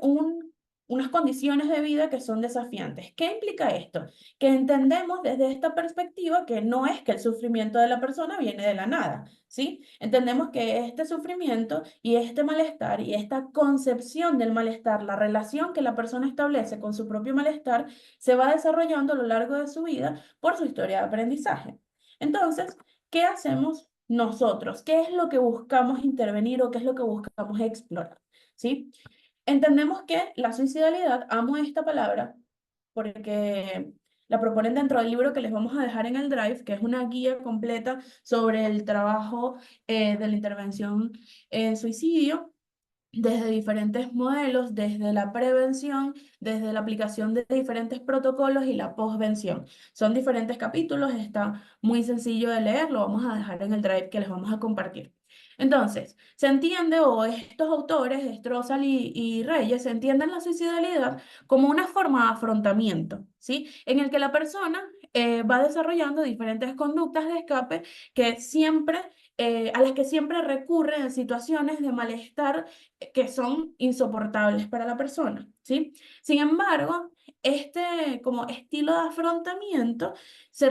unas condiciones de vida que son desafiantes. ¿Qué implica esto? Que entendemos desde esta perspectiva que no es que el sufrimiento de la persona viene de la nada, ¿sí? Entendemos que este sufrimiento y este malestar y esta concepción del malestar, la relación que la persona establece con su propio malestar, se va desarrollando a lo largo de su vida por su historia de aprendizaje. Entonces, ¿qué hacemos nosotros? ¿Qué es lo que buscamos intervenir o qué es lo que buscamos explorar? ¿Sí? Entendemos que la suicidalidad, amo esta palabra porque la proponen dentro del libro que les vamos a dejar en el Drive, que es una guía completa sobre el trabajo de la intervención en suicidio desde diferentes modelos, desde la prevención, desde la aplicación de diferentes protocolos y la posvención. Son diferentes capítulos, está muy sencillo de leer, lo vamos a dejar en el Drive que les vamos a compartir. Entonces, se entiende, o estos autores, Strossal y Reyes, se entienden la suicidalidad como una forma de afrontamiento, ¿sí? En el que la persona va desarrollando diferentes conductas de escape que siempre, a las que siempre recurre en situaciones de malestar que son insoportables para la persona, ¿sí? Sin embargo, este como estilo de afrontamiento se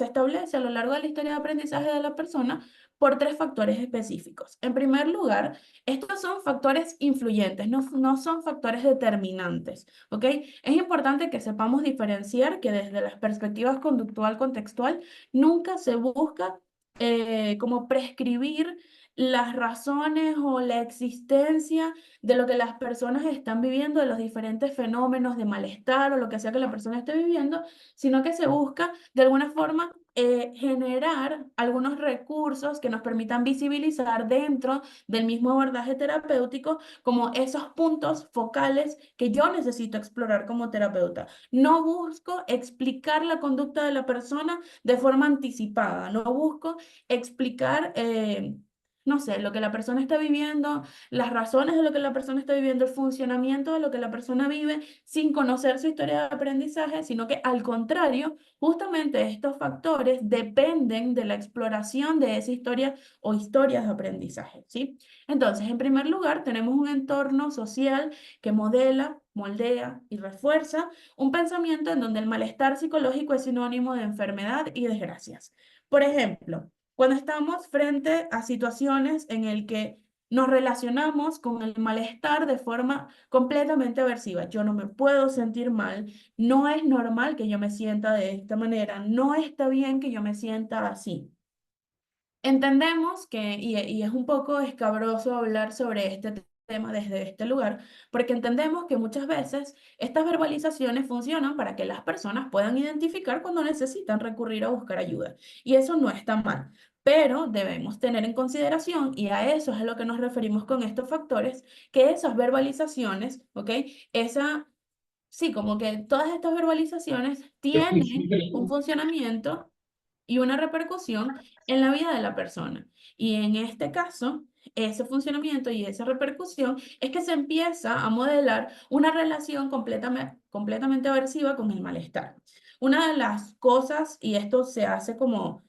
establece a lo largo de la historia de aprendizaje de la persona por tres factores específicos. En primer lugar, estos son factores influyentes, no son factores determinantes, ¿ok? Es importante que sepamos diferenciar que desde las perspectivas conductual contextual nunca se busca como prescribir las razones o la existencia de lo que las personas están viviendo, de los diferentes fenómenos de malestar o lo que sea que la persona esté viviendo, sino que se busca de alguna forma generar algunos recursos que nos permitan visibilizar dentro del mismo abordaje terapéutico como esos puntos focales que yo necesito explorar como terapeuta. No busco explicar la conducta de la persona de forma anticipada, no busco explicar no sé, lo que la persona está viviendo, las razones de lo que la persona está viviendo, el funcionamiento de lo que la persona vive sin conocer su historia de aprendizaje, sino que al contrario, justamente estos factores dependen de la exploración de esa historia o historias de aprendizaje, ¿sí? Entonces, en primer lugar, tenemos un entorno social que modela, moldea y refuerza un pensamiento en donde el malestar psicológico es sinónimo de enfermedad y desgracias. Por ejemplo, cuando estamos frente a situaciones en el que nos relacionamos con el malestar de forma completamente aversiva. Yo no me puedo sentir mal, no es normal que yo me sienta de esta manera, no está bien que yo me sienta así. Entendemos que, y es un poco escabroso hablar sobre este tema desde este lugar, porque entendemos que muchas veces estas verbalizaciones funcionan para que las personas puedan identificar cuando necesitan recurrir a buscar ayuda. Y eso no está mal, pero debemos tener en consideración, y a eso es a lo que nos referimos con estos factores, que esas verbalizaciones, ¿ok? Esa sí, como que todas estas verbalizaciones tienen un funcionamiento y una repercusión en la vida de la persona. Y en este caso, ese funcionamiento y esa repercusión es que se empieza a modelar una relación completamente aversiva con el malestar. Una de las cosas, y esto se hace como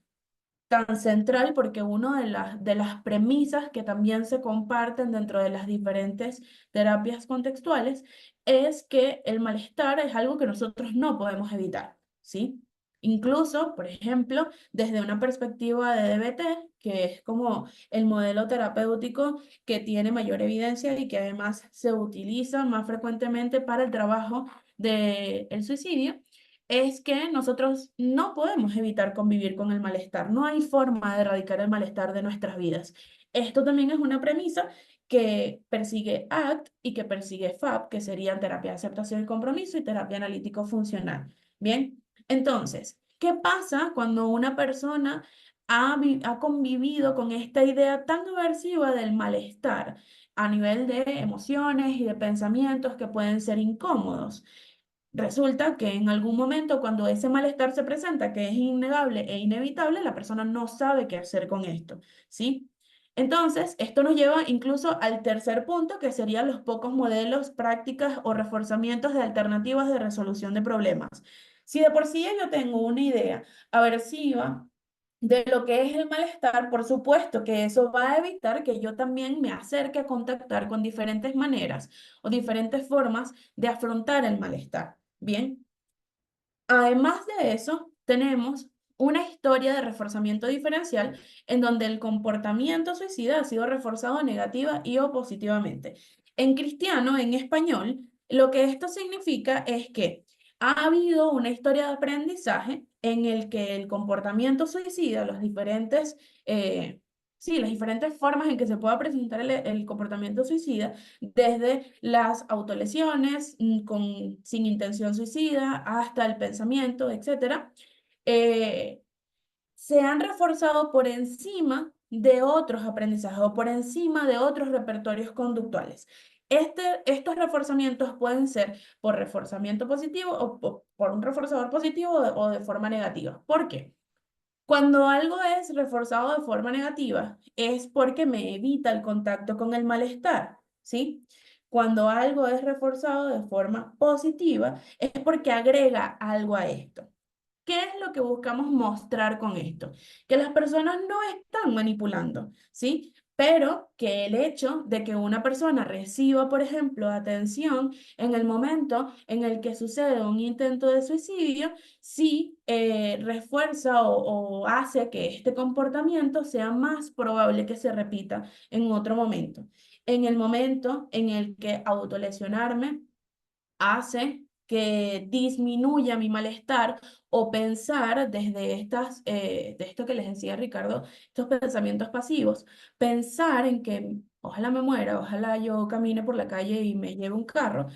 tan central porque una de las premisas que también se comparten dentro de las diferentes terapias contextuales es que el malestar es algo que nosotros no podemos evitar, ¿sí? Incluso, por ejemplo, desde una perspectiva de DBT, que es como el modelo terapéutico que tiene mayor evidencia y que además se utiliza más frecuentemente para el trabajo del suicidio, es que nosotros no podemos evitar convivir con el malestar. No hay forma de erradicar el malestar de nuestras vidas. Esto también es una premisa que persigue ACT y que persigue FAB, que serían terapia de aceptación y compromiso y terapia analítico funcional. Bien, entonces, ¿qué pasa cuando una persona ha convivido con esta idea tan aversiva del malestar a nivel de emociones y de pensamientos que pueden ser incómodos? Resulta que en algún momento cuando ese malestar se presenta, que es innegable e inevitable, la persona no sabe qué hacer con esto, ¿sí? Entonces, esto nos lleva incluso al tercer punto, que serían los pocos modelos, prácticas o reforzamientos de alternativas de resolución de problemas. Si de por sí yo tengo una idea aversiva de lo que es el malestar, por supuesto que eso va a evitar que yo también me acerque a contactar con diferentes maneras o diferentes formas de afrontar el malestar. Bien, además de eso, tenemos una historia de reforzamiento diferencial en donde el comportamiento suicida ha sido reforzado negativa y o positivamente. En cristiano, en español, lo que esto significa es que ha habido una historia de aprendizaje en el que el comportamiento suicida, sí, las diferentes formas en que se pueda presentar el comportamiento suicida, desde las autolesiones sin intención suicida hasta el pensamiento, etcétera, eh, se han reforzado por encima de otros aprendizajes o por encima de otros repertorios conductuales. Estos reforzamientos pueden ser por reforzamiento positivo o por un reforzador positivo o de forma negativa. ¿Por qué? Cuando algo es reforzado de forma negativa, es porque me evita el contacto con el malestar, ¿sí? Cuando algo es reforzado de forma positiva, es porque agrega algo a esto. ¿Qué es lo que buscamos mostrar con esto? Que las personas no están manipulando, ¿sí? Pero que el hecho de que una persona reciba, por ejemplo, atención en el momento en el que sucede un intento de suicidio, sí refuerza o hace que este comportamiento sea más probable que se repita en otro momento. En el momento en el que autolesionarme hace que disminuya mi malestar o pensar desde de esto que les decía Ricardo, estos pensamientos pasivos, pensar en que ojalá me muera, ojalá yo camine por la calle y me lleve un carro,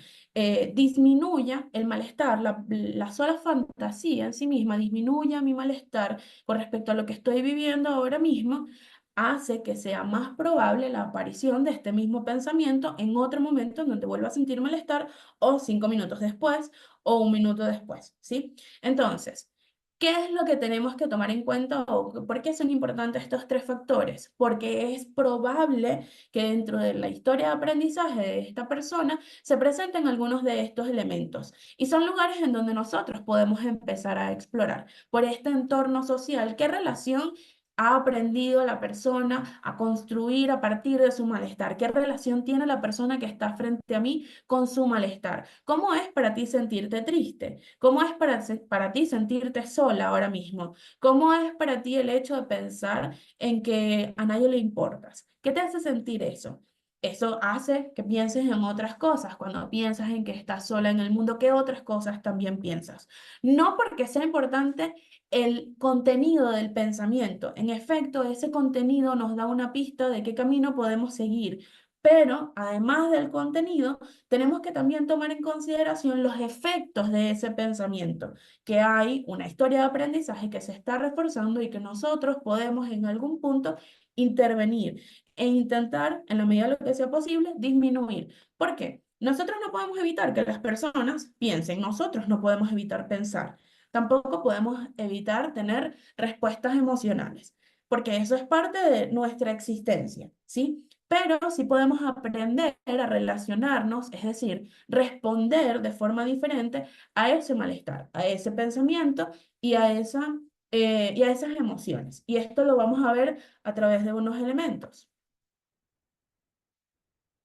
disminuya el malestar, la sola fantasía en sí misma disminuya mi malestar con respecto a lo que estoy viviendo ahora mismo, hace que sea más probable la aparición de este mismo pensamiento en otro momento en donde vuelva a sentir malestar o 5 minutos después o un minuto después, ¿sí? Entonces, ¿qué es lo que tenemos que tomar en cuenta o por qué son importantes estos tres factores? Porque es probable que dentro de la historia de aprendizaje de esta persona se presenten algunos de estos elementos y son lugares en donde nosotros podemos empezar a explorar por este entorno social, qué relación ha aprendido la persona a construir a partir de su malestar, qué relación tiene la persona que está frente a mí con su malestar. ¿Cómo es para ti sentirte triste? ¿Cómo es para ti sentirte sola ahora mismo? ¿Cómo es para ti el hecho de pensar en que a nadie le importas? ¿Qué te hace sentir eso? Eso hace que pienses en otras cosas. Cuando piensas en que estás sola en el mundo, ¿qué otras cosas también piensas? No porque sea importante el contenido del pensamiento. En efecto, ese contenido nos da una pista de qué camino podemos seguir. Pero además del contenido, tenemos que también tomar en consideración los efectos de ese pensamiento, que hay una historia de aprendizaje que se está reforzando y que nosotros podemos en algún punto intervenir e intentar, en la medida de lo que sea posible, disminuir. ¿Por qué? Nosotros no podemos evitar que las personas piensen, nosotros no podemos evitar pensar, tampoco podemos evitar tener respuestas emocionales, porque eso es parte de nuestra existencia, ¿sí? Pero sí podemos aprender a relacionarnos, es decir, responder de forma diferente a ese malestar, a ese pensamiento y y a esas emociones. Y esto lo vamos a ver a través de unos elementos.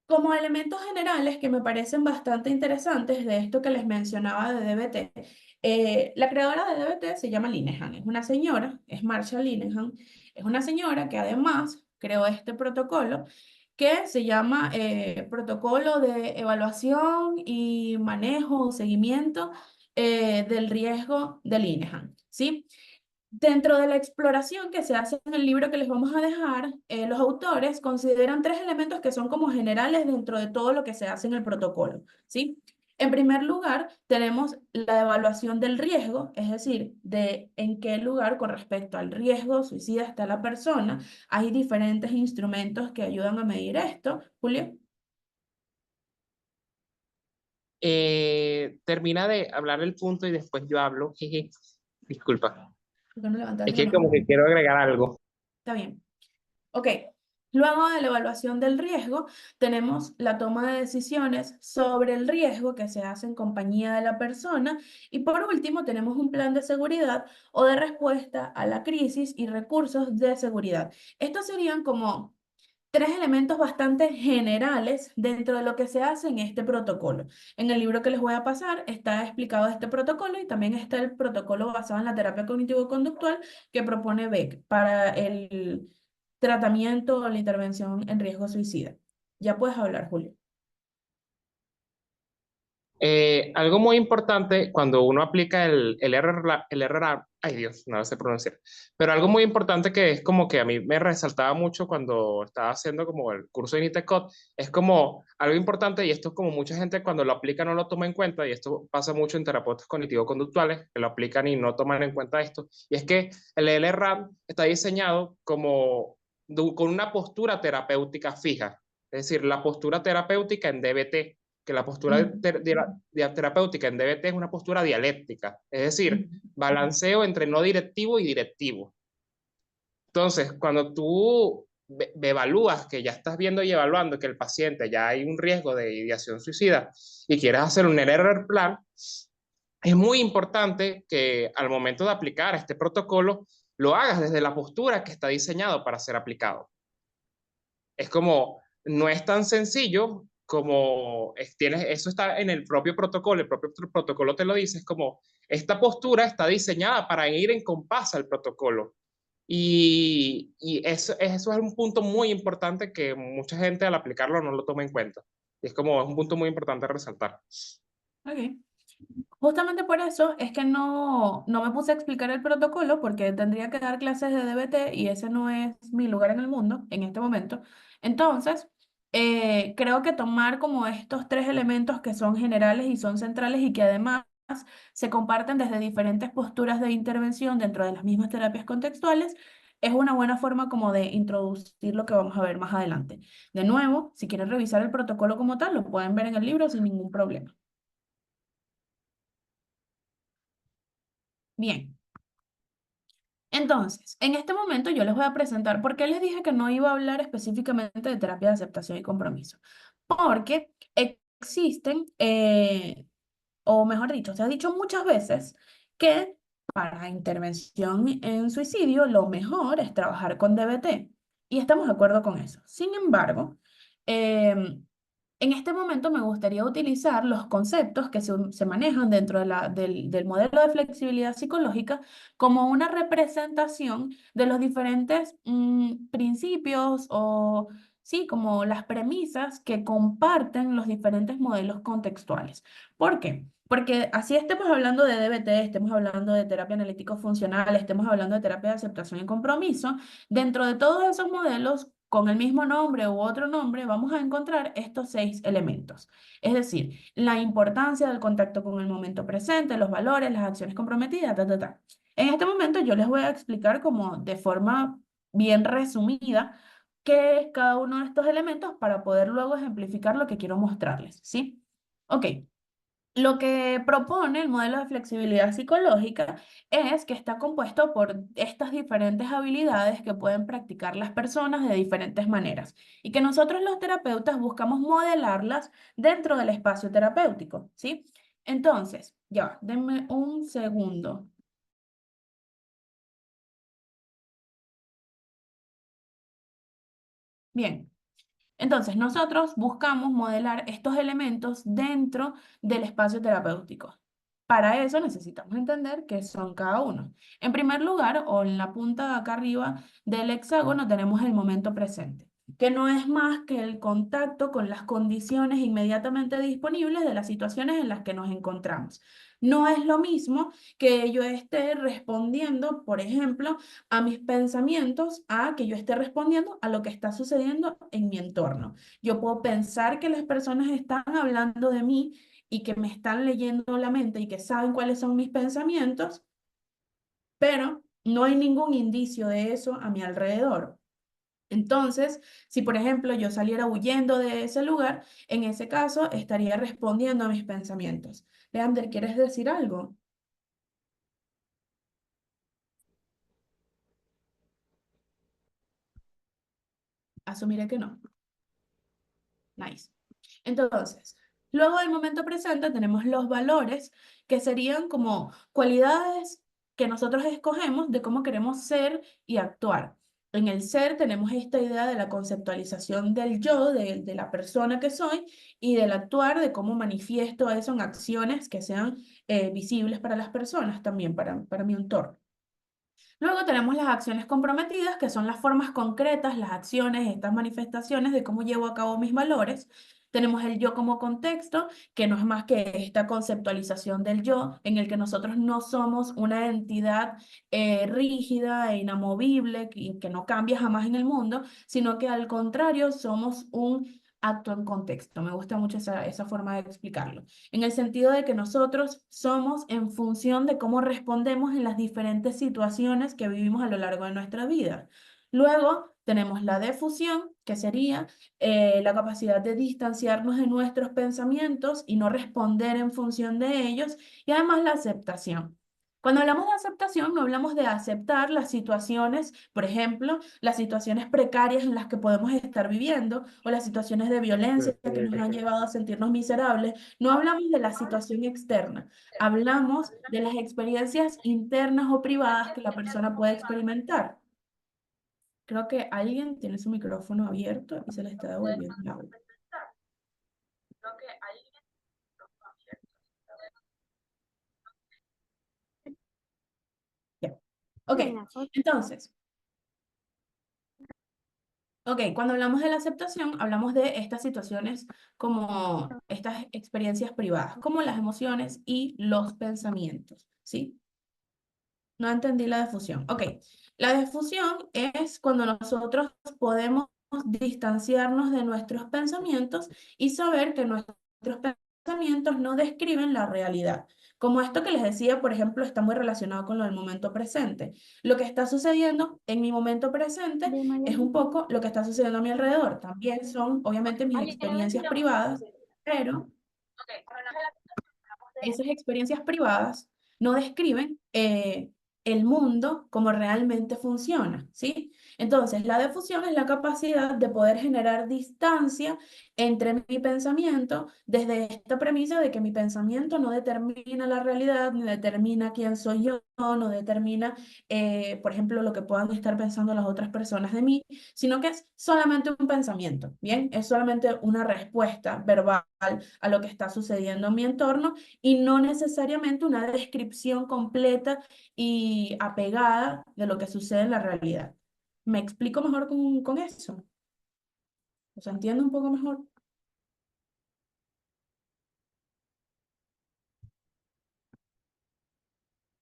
Como elementos generales que me parecen bastante interesantes de esto que les mencionaba de DBT, la creadora de DBT se llama Linehan, es una señora, es Marsha Linehan, es una señora que además creó este protocolo que se llama Protocolo de Evaluación y Manejo o Seguimiento del Riesgo de Linehan, ¿sí? Dentro de la exploración que se hace en el libro que les vamos a dejar, los autores consideran tres elementos que son como generales dentro de todo lo que se hace en el protocolo, ¿sí? En primer lugar, tenemos la evaluación del riesgo, es decir, de en qué lugar con respecto al riesgo suicida está la persona. Hay diferentes instrumentos que ayudan a medir esto. Julio, Termina de hablar el punto y después yo hablo. Jeje. Disculpa. ¿por qué no Es levantaste la que como mano? que quiero agregar algo. Está bien. Ok, luego de la evaluación del riesgo, tenemos la toma de decisiones sobre el riesgo que se hace en compañía de la persona y por último tenemos un plan de seguridad o de respuesta a la crisis y recursos de seguridad. Estos serían como tres elementos bastante generales dentro de lo que se hace en este protocolo. En el libro que les voy a pasar está explicado este protocolo y también está el protocolo basado en la terapia cognitivo-conductual que propone Beck para el tratamiento o la intervención en riesgo suicida. Ya puedes hablar, Julio. Algo muy importante cuando uno aplica el RRA, ay Dios, no lo sé pronunciar, pero algo muy importante que es como que a mí me resaltaba mucho cuando estaba haciendo como el curso de INITECOT, es como algo importante y esto es como mucha gente cuando lo aplica no lo toma en cuenta y esto pasa mucho en terapeutas cognitivo-conductuales que lo aplican y no toman en cuenta esto, y es que el LRAM está diseñado como con una postura terapéutica fija, es decir, la postura terapéutica en DBT que la postura terapéutica en DBT es una postura dialéctica, es decir, balanceo entre no directivo y directivo. Entonces, cuando tú evalúas que ya estás viendo y evaluando que el paciente ya hay un riesgo de ideación suicida y quieres hacer un error plan, es muy importante que al momento de aplicar este protocolo lo hagas desde la postura que está diseñado para ser aplicado. Es como, no es tan sencillo como eso está en el propio protocolo te lo dice, es como, esta postura está diseñada para ir en compás al protocolo. Y eso es un punto muy importante que mucha gente al aplicarlo no lo toma en cuenta. Y es como, es un punto muy importante a resaltar. Ok. Justamente por eso es que no me puse a explicar el protocolo porque tendría que dar clases de DBT y ese no es mi lugar en el mundo en este momento. Entonces, creo que tomar como estos tres elementos que son generales y son centrales y que además se comparten desde diferentes posturas de intervención dentro de las mismas terapias contextuales, es una buena forma como de introducir lo que vamos a ver más adelante. De nuevo, si quieren revisar el protocolo como tal, lo pueden ver en el libro sin ningún problema. Bien. Entonces, en este momento yo les voy a presentar por qué les dije que no iba a hablar específicamente de terapia de aceptación y compromiso. Porque existen, o mejor dicho, se ha dicho muchas veces que para intervención en suicidio lo mejor es trabajar con DBT. Y estamos de acuerdo con eso. Sin embargo, en este momento me gustaría utilizar los conceptos que se manejan dentro de del modelo de flexibilidad psicológica como una representación de los diferentes principios o, sí, como las premisas que comparten los diferentes modelos contextuales. ¿Por qué? Porque así estemos hablando de DBT, estemos hablando de terapia analítico-funcional, estemos hablando de terapia de aceptación y compromiso, dentro de todos esos modelos, con el mismo nombre u otro nombre, vamos a encontrar estos 6 elementos. Es decir, la importancia del contacto con el momento presente, los valores, las acciones comprometidas, ta, ta, ta. En este momento yo les voy a explicar como de forma bien resumida qué es cada uno de estos elementos para poder luego ejemplificar lo que quiero mostrarles, ¿sí? Ok. Lo que propone el modelo de flexibilidad psicológica es que está compuesto por estas diferentes habilidades que pueden practicar las personas de diferentes maneras y que nosotros los terapeutas buscamos modelarlas dentro del espacio terapéutico, ¿sí? Entonces, ya, denme un segundo. Bien. Entonces, nosotros buscamos modelar estos elementos dentro del espacio terapéutico. Para eso necesitamos entender qué son cada uno. En primer lugar, o en la punta de acá arriba del hexágono, tenemos el momento presente, que no es más que el contacto con las condiciones inmediatamente disponibles de las situaciones en las que nos encontramos. No es lo mismo que yo esté respondiendo, por ejemplo, a mis pensamientos, a que yo esté respondiendo a lo que está sucediendo en mi entorno. Yo puedo pensar que las personas están hablando de mí y que me están leyendo la mente y que saben cuáles son mis pensamientos, pero no hay ningún indicio de eso a mi alrededor. Entonces, si por ejemplo yo saliera huyendo de ese lugar, en ese caso estaría respondiendo a mis pensamientos. Leander, ¿quieres decir algo? Asumiré que no. Nice. Entonces, luego del momento presente tenemos los valores, que serían como cualidades que nosotros escogemos de cómo queremos ser y actuar. En el ser tenemos esta idea de la conceptualización del yo, de la persona que soy, y del actuar, de cómo manifiesto eso en acciones que sean visibles para las personas, también para mi entorno. Luego tenemos las acciones comprometidas, que son las formas concretas, las acciones, estas manifestaciones de cómo llevo a cabo mis valores. Tenemos el yo como contexto, que no es más que esta conceptualización del yo, en el que nosotros no somos una entidad rígida e inamovible, que no cambia jamás en el mundo, sino que al contrario somos un acto en contexto. Me gusta mucho esa forma de explicarlo, en el sentido de que nosotros somos en función de cómo respondemos en las diferentes situaciones que vivimos a lo largo de nuestra vida. Luego tenemos la defusión, que sería la capacidad de distanciarnos de nuestros pensamientos y no responder en función de ellos, y además la aceptación. Cuando hablamos de aceptación, no hablamos de aceptar las situaciones, por ejemplo, las situaciones precarias en las que podemos estar viviendo o las situaciones de violencia que nos han llevado a sentirnos miserables. No hablamos de la situación externa, hablamos de las experiencias internas o privadas que la persona puede experimentar. Creo que alguien tiene su micrófono abierto y se le está devolviendo el audio. Ya. Ok, entonces, cuando hablamos de la aceptación, hablamos de estas situaciones como estas experiencias privadas, como las emociones y los pensamientos, ¿sí? No entendí la difusión. Ok, la difusión es cuando nosotros podemos distanciarnos de nuestros pensamientos y saber que nuestros pensamientos no describen la realidad. Como esto que les decía, por ejemplo, está muy relacionado con lo del momento presente. Lo que está sucediendo en mi momento presente es un poco lo que está sucediendo a mi alrededor. También son, obviamente, mis experiencias privadas, pero esas experiencias privadas no describen el mundo como realmente funciona, ¿sí? Entonces, la difusión es la capacidad de poder generar distancia entre mi pensamiento desde esta premisa de que mi pensamiento no determina la realidad, ni determina quién soy yo, no determina, por ejemplo, lo que puedan estar pensando las otras personas de mí, sino que es solamente un pensamiento, ¿bien? Es solamente una respuesta verbal a lo que está sucediendo en mi entorno y no necesariamente una descripción completa y apegada de lo que sucede en la realidad. ¿Me explico mejor con eso? ¿O sea, entiendo un poco mejor?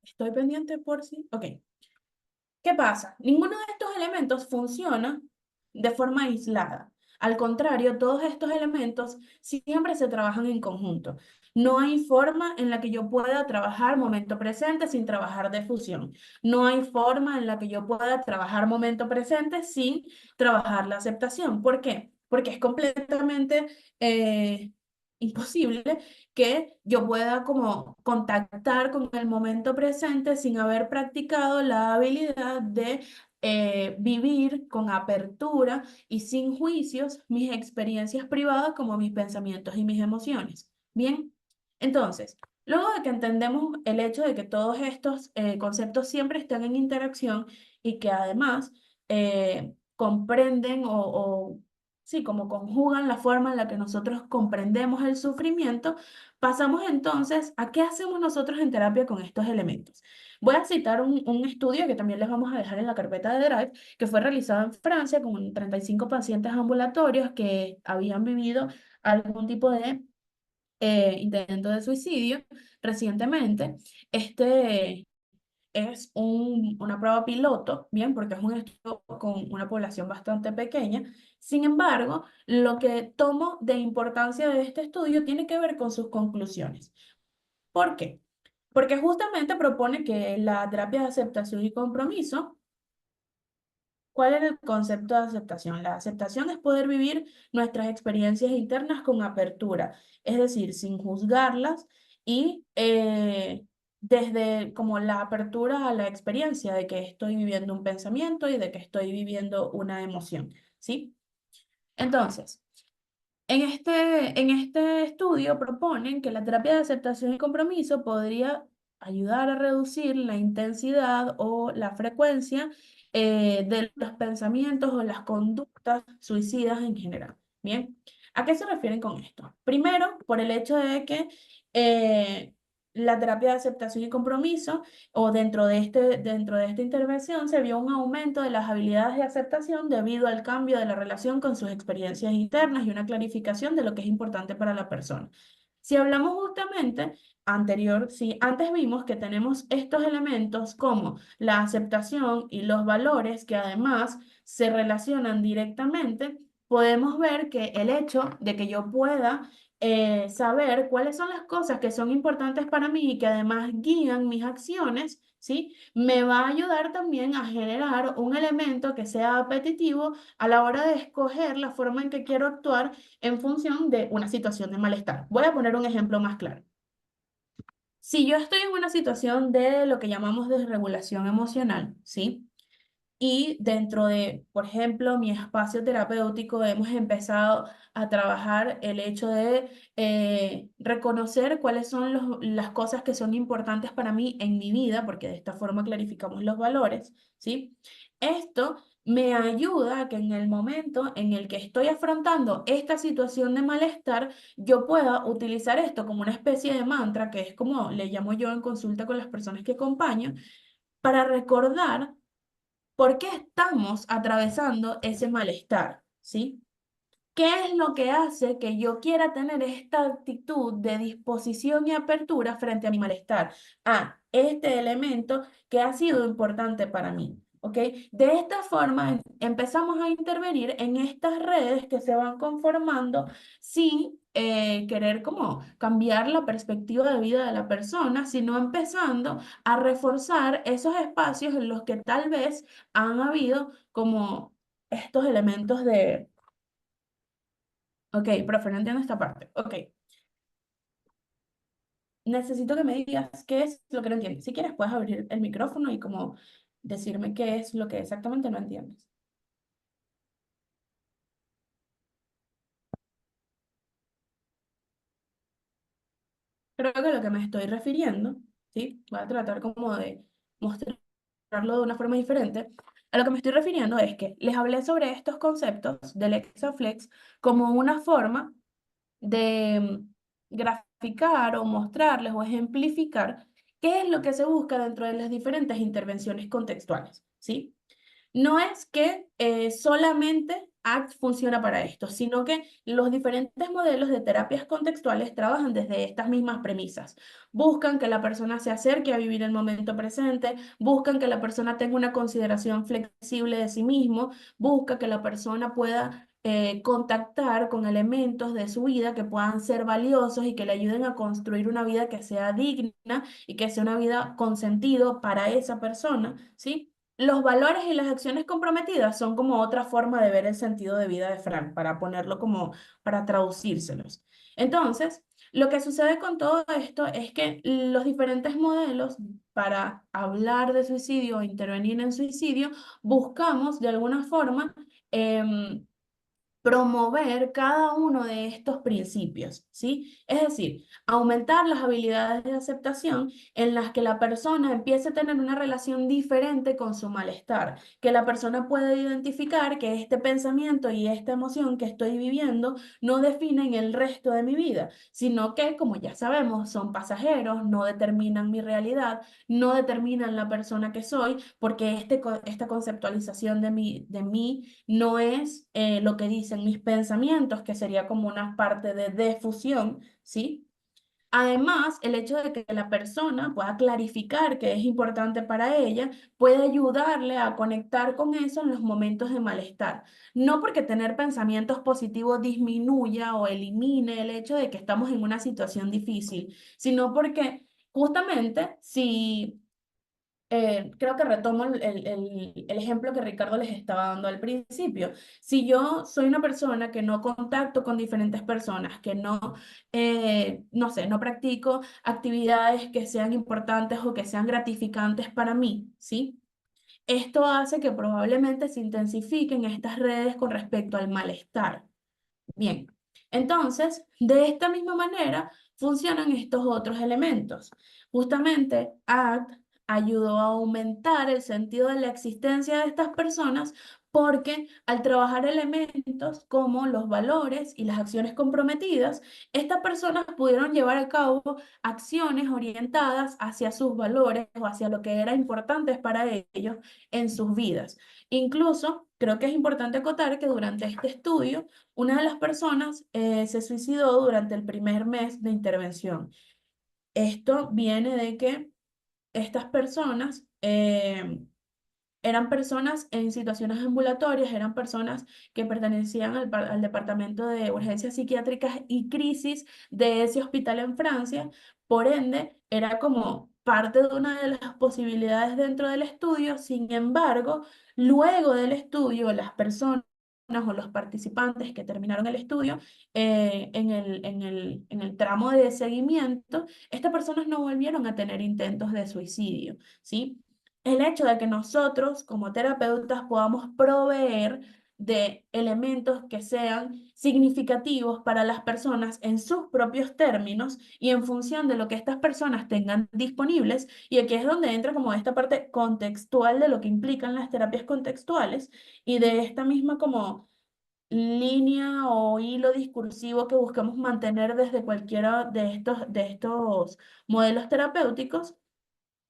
¿Estoy pendiente por sí? Ok. ¿Qué pasa? Ninguno de estos elementos funciona de forma aislada. Al contrario, todos estos elementos siempre se trabajan en conjunto. No hay forma en la que yo pueda trabajar momento presente sin trabajar de fusión. No hay forma en la que yo pueda trabajar momento presente sin trabajar la aceptación. ¿Por qué? Porque es completamente imposible que yo pueda como contactar con el momento presente sin haber practicado la habilidad de vivir con apertura y sin juicios mis experiencias privadas como mis pensamientos y mis emociones. Bien, entonces, luego de que entendemos el hecho de que todos estos conceptos siempre están en interacción y que además comprenden sí, como conjugan la forma en la que nosotros comprendemos el sufrimiento, pasamos entonces a qué hacemos nosotros en terapia con estos elementos. Voy a citar un estudio que también les vamos a dejar en la carpeta de Drive, que fue realizado en Francia con 35 pacientes ambulatorios que habían vivido algún tipo de intento de suicidio recientemente. Este es una prueba piloto, bien, porque es un estudio con una población bastante pequeña. Sin embargo, lo que tomo de importancia de este estudio tiene que ver con sus conclusiones. ¿Por qué? Porque justamente propone que la terapia de aceptación y compromiso. ¿Cuál era el concepto de aceptación? La aceptación es poder vivir nuestras experiencias internas con apertura, es decir, sin juzgarlas y desde como la apertura a la experiencia de que estoy viviendo un pensamiento y de que estoy viviendo una emoción, ¿sí? Entonces, en este estudio proponen que la terapia de aceptación y compromiso podría ayudar a reducir la intensidad o la frecuencia de los pensamientos o las conductas suicidas en general. Bien, ¿a qué se refieren con esto? Primero, por el hecho de que eh, la terapia de aceptación y compromiso o dentro de esta intervención se vio un aumento de las habilidades de aceptación debido al cambio de la relación con sus experiencias internas y una clarificación de lo que es importante para la persona. Si hablamos justamente sí, antes vimos que tenemos estos elementos como la aceptación y los valores que además se relacionan directamente, podemos ver que el hecho de que yo pueda saber cuáles son las cosas que son importantes para mí y que además guían mis acciones, ¿sí? Me va a ayudar también a generar un elemento que sea apetitivo a la hora de escoger la forma en que quiero actuar en función de una situación de malestar. Voy a poner un ejemplo más claro. Si yo estoy en una situación de lo que llamamos desregulación emocional, ¿sí? Y dentro de, por ejemplo, mi espacio terapéutico hemos empezado a trabajar el hecho de reconocer cuáles son las cosas que son importantes para mí en mi vida, porque de esta forma clarificamos los valores, ¿sí? Esto me ayuda a que en el momento en el que estoy afrontando esta situación de malestar, yo pueda utilizar esto como una especie de mantra, que es como le llamo yo en consulta con las personas que acompaño, para recordar ¿por qué estamos atravesando ese malestar? ¿Sí? ¿Qué es lo que hace que yo quiera tener esta actitud de disposición y apertura frente a mi malestar? Este elemento que ha sido importante para mí. ¿Ok? De esta forma empezamos a intervenir en estas redes que se van conformando sin querer como cambiar la perspectiva de vida de la persona, sino empezando a reforzar esos espacios en los que tal vez han habido como estos elementos de. Ok, profe, no entiendo esta parte. Ok, necesito que me digas qué es lo que no entiendes. Si quieres, puedes abrir el micrófono y como decirme qué es lo que exactamente no entiendes. Creo que lo que me estoy refiriendo, ¿sí? Voy a tratar como de mostrarlo de una forma diferente. A lo que me estoy refiriendo es que les hablé sobre estos conceptos del Exaflex como una forma de graficar o mostrarles o ejemplificar qué es lo que se busca dentro de las diferentes intervenciones contextuales, ¿sí? No es que solamente ACT funciona para esto, sino que los diferentes modelos de terapias contextuales trabajan desde estas mismas premisas. Buscan que la persona se acerque a vivir el momento presente, buscan que la persona tenga una consideración flexible de sí mismo, busca que la persona pueda contactar con elementos de su vida que puedan ser valiosos y que le ayuden a construir una vida que sea digna y que sea una vida con sentido para esa persona, ¿sí? Los valores y las acciones comprometidas son como otra forma de ver el sentido de vida de Frank, para ponerlo como, para traducírselos. Entonces, lo que sucede con todo esto es que los diferentes modelos para hablar de suicidio o intervenir en suicidio, buscamos de alguna forma em, promover cada uno de estos principios, ¿sí? Es decir, aumentar las habilidades de aceptación en las que la persona empiece a tener una relación diferente con su malestar, que la persona pueda identificar que este pensamiento y esta emoción que estoy viviendo no definen el resto de mi vida, sino que, como ya sabemos, son pasajeros, no determinan mi realidad, no determinan la persona que soy, porque esta conceptualización de mí no es lo que dicen mis pensamientos, que sería como una parte de defusión, ¿sí? Además, el hecho de que la persona pueda clarificar que es importante para ella puede ayudarle a conectar con eso en los momentos de malestar. No porque tener pensamientos positivos disminuya o elimine el hecho de que estamos en una situación difícil, sino porque justamente si creo que retomo el ejemplo que Ricardo les estaba dando al principio. Si yo soy una persona que no contacto con diferentes personas, que no sé, no practico actividades que sean importantes o que sean gratificantes para mí, ¿sí? Esto hace que probablemente se intensifiquen estas redes con respecto al malestar. Bien, entonces, de esta misma manera funcionan estos otros elementos. Justamente, ACT ayudó a aumentar el sentido de la existencia de estas personas porque al trabajar elementos como los valores y las acciones comprometidas, estas personas pudieron llevar a cabo acciones orientadas hacia sus valores o hacia lo que era importante para ellos en sus vidas. Incluso, creo que es importante acotar que durante este estudio, una de las personas se suicidó durante el primer mes de intervención. Esto viene de que estas personas eran personas en situaciones ambulatorias, eran personas que pertenecían al departamento de urgencias psiquiátricas y crisis de ese hospital en Francia. Por ende, era como parte de una de las posibilidades dentro del estudio. Sin embargo, luego del estudio, las personas o los participantes que terminaron el estudio, en el tramo de seguimiento, estas personas no volvieron a tener intentos de suicidio, ¿sí? El hecho de que nosotros como terapeutas podamos proveer de elementos que sean significativos para las personas en sus propios términos y en función de lo que estas personas tengan disponibles, y aquí es donde entra como esta parte contextual de lo que implican las terapias contextuales y de esta misma como línea o hilo discursivo que buscamos mantener desde cualquiera de estos modelos terapéuticos.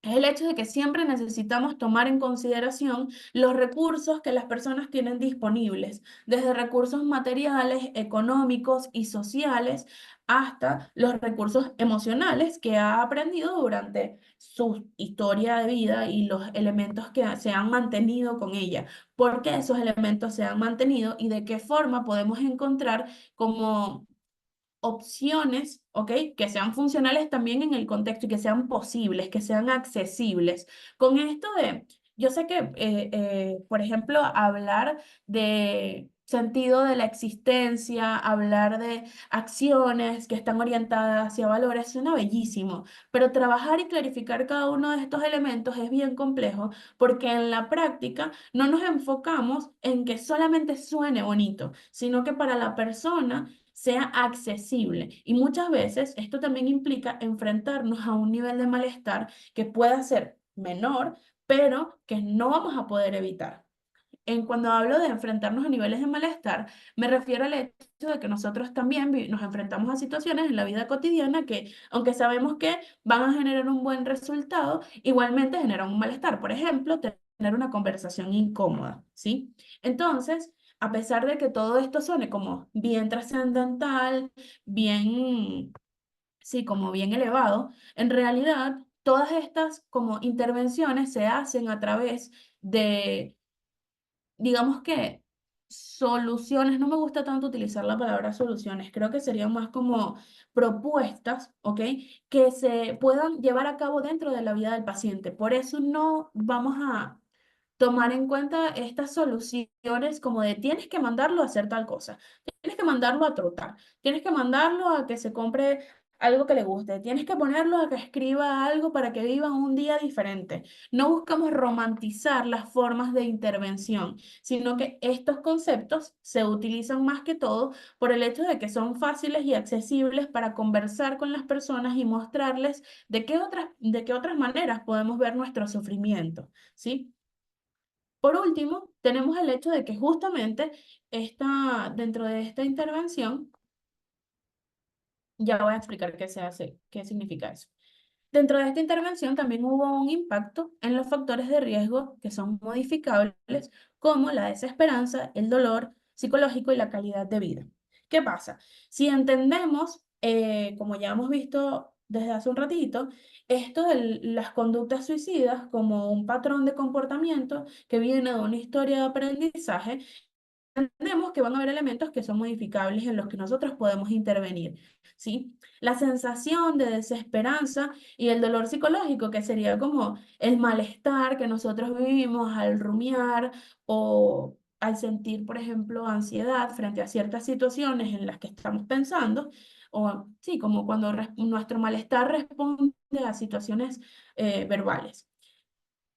Es el hecho de que siempre necesitamos tomar en consideración los recursos que las personas tienen disponibles, desde recursos materiales, económicos y sociales, hasta los recursos emocionales que ha aprendido durante su historia de vida y los elementos que se han mantenido con ella. ¿Por qué esos elementos se han mantenido y de qué forma podemos encontrar como opciones, ¿ok? Que sean funcionales también en el contexto y que sean posibles, que sean accesibles? Con esto yo sé que, por ejemplo, hablar de sentido de la existencia, hablar de acciones que están orientadas hacia valores, suena bellísimo, pero trabajar y clarificar cada uno de estos elementos es bien complejo porque en la práctica no nos enfocamos en que solamente suene bonito, sino que para la persona sea accesible. Y muchas veces esto también implica enfrentarnos a un nivel de malestar que pueda ser menor, pero que no vamos a poder evitar. Cuando hablo de enfrentarnos a niveles de malestar, me refiero al hecho de que nosotros también nos enfrentamos a situaciones en la vida cotidiana que, aunque sabemos que van a generar un buen resultado, igualmente generan un malestar. Por ejemplo, tener una conversación incómoda, ¿sí? Entonces, a pesar de que todo esto suene como bien trascendental, bien, sí, como bien elevado, en realidad todas estas como intervenciones se hacen a través de, digamos que, soluciones, no me gusta tanto utilizar la palabra soluciones, creo que serían más como propuestas, ¿ok? Que se puedan llevar a cabo dentro de la vida del paciente. Por eso no vamos a tomar en cuenta estas soluciones como de tienes que mandarlo a hacer tal cosa, tienes que mandarlo a trotar, tienes que mandarlo a que se compre algo que le guste, tienes que ponerlo a que escriba algo para que viva un día diferente. No buscamos romantizar las formas de intervención, sino que estos conceptos se utilizan más que todo por el hecho de que son fáciles y accesibles para conversar con las personas y mostrarles de qué otras maneras podemos ver nuestro sufrimiento, ¿sí? Por último, tenemos el hecho de que justamente dentro de esta intervención, ya voy a explicar qué se hace, qué significa eso. Dentro de esta intervención también hubo un impacto en los factores de riesgo que son modificables, como la desesperanza, el dolor psicológico y la calidad de vida. ¿Qué pasa? Si entendemos, como ya hemos visto desde hace un ratito, esto de las conductas suicidas como un patrón de comportamiento que viene de una historia de aprendizaje, entendemos que van a haber elementos que son modificables en los que nosotros podemos intervenir, ¿sí? La sensación de desesperanza y el dolor psicológico, que sería como el malestar que nosotros vivimos al rumiar o al sentir, por ejemplo, ansiedad frente a ciertas situaciones en las que estamos pensando, o sí, como cuando nuestro malestar responde a situaciones verbales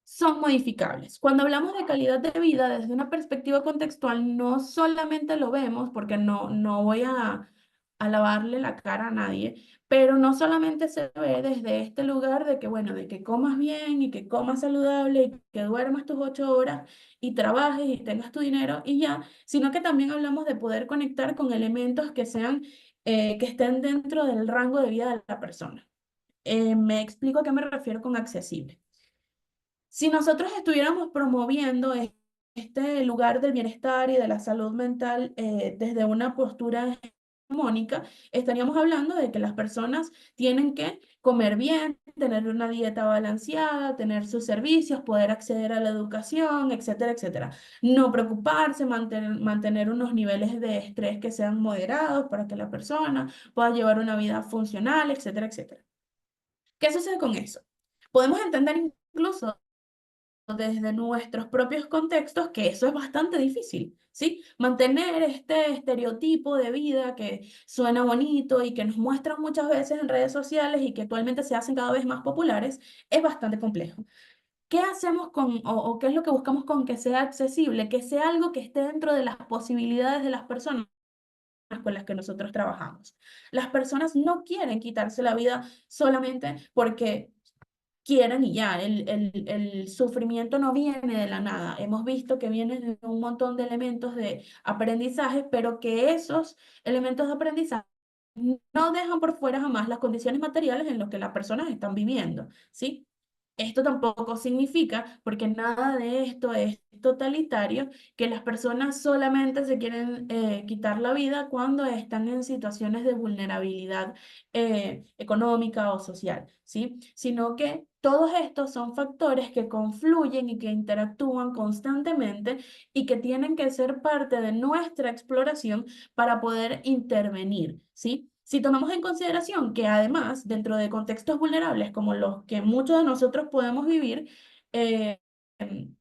son modificables. Cuando hablamos de calidad de vida desde una perspectiva contextual, no solamente lo vemos, porque no voy a lavarle la cara a nadie, pero no solamente se ve desde este lugar de que, bueno, de que comas bien y que comas saludable y que duermas tus 8 horas y trabajes y tengas tu dinero y ya, sino que también hablamos de poder conectar con elementos que sean, que estén dentro del rango de vida de la persona. Me explico a qué me refiero con accesible. Si nosotros estuviéramos promoviendo este lugar del bienestar y de la salud mental desde una postura hegemónica, estaríamos hablando de que las personas tienen que comer bien, tener una dieta balanceada, tener sus servicios, poder acceder a la educación, etcétera, etcétera. No preocuparse, mantener unos niveles de estrés que sean moderados para que la persona pueda llevar una vida funcional, etcétera, etcétera. ¿Qué sucede con eso? Podemos entender incluso desde nuestros propios contextos, que eso es bastante difícil, ¿sí? Mantener este estereotipo de vida que suena bonito y que nos muestran muchas veces en redes sociales y que actualmente se hacen cada vez más populares, es bastante complejo. ¿Qué hacemos o qué es lo que buscamos con que sea accesible? Que sea algo que esté dentro de las posibilidades de las personas con las que nosotros trabajamos. Las personas no quieren quitarse la vida solamente porque quieran y ya, el sufrimiento no viene de la nada. Hemos visto que viene de un montón de elementos de aprendizaje, pero que esos elementos de aprendizaje no dejan por fuera jamás las condiciones materiales en las que las personas están viviendo, ¿sí? Esto tampoco significa, porque nada de esto es totalitario, que las personas solamente se quieren quitar la vida cuando están en situaciones de vulnerabilidad económica o social, ¿sí? Sino que todos estos son factores que confluyen y que interactúan constantemente y que tienen que ser parte de nuestra exploración para poder intervenir, ¿sí? Si tomamos en consideración que además, dentro de contextos vulnerables como los que muchos de nosotros podemos vivir, eh, em,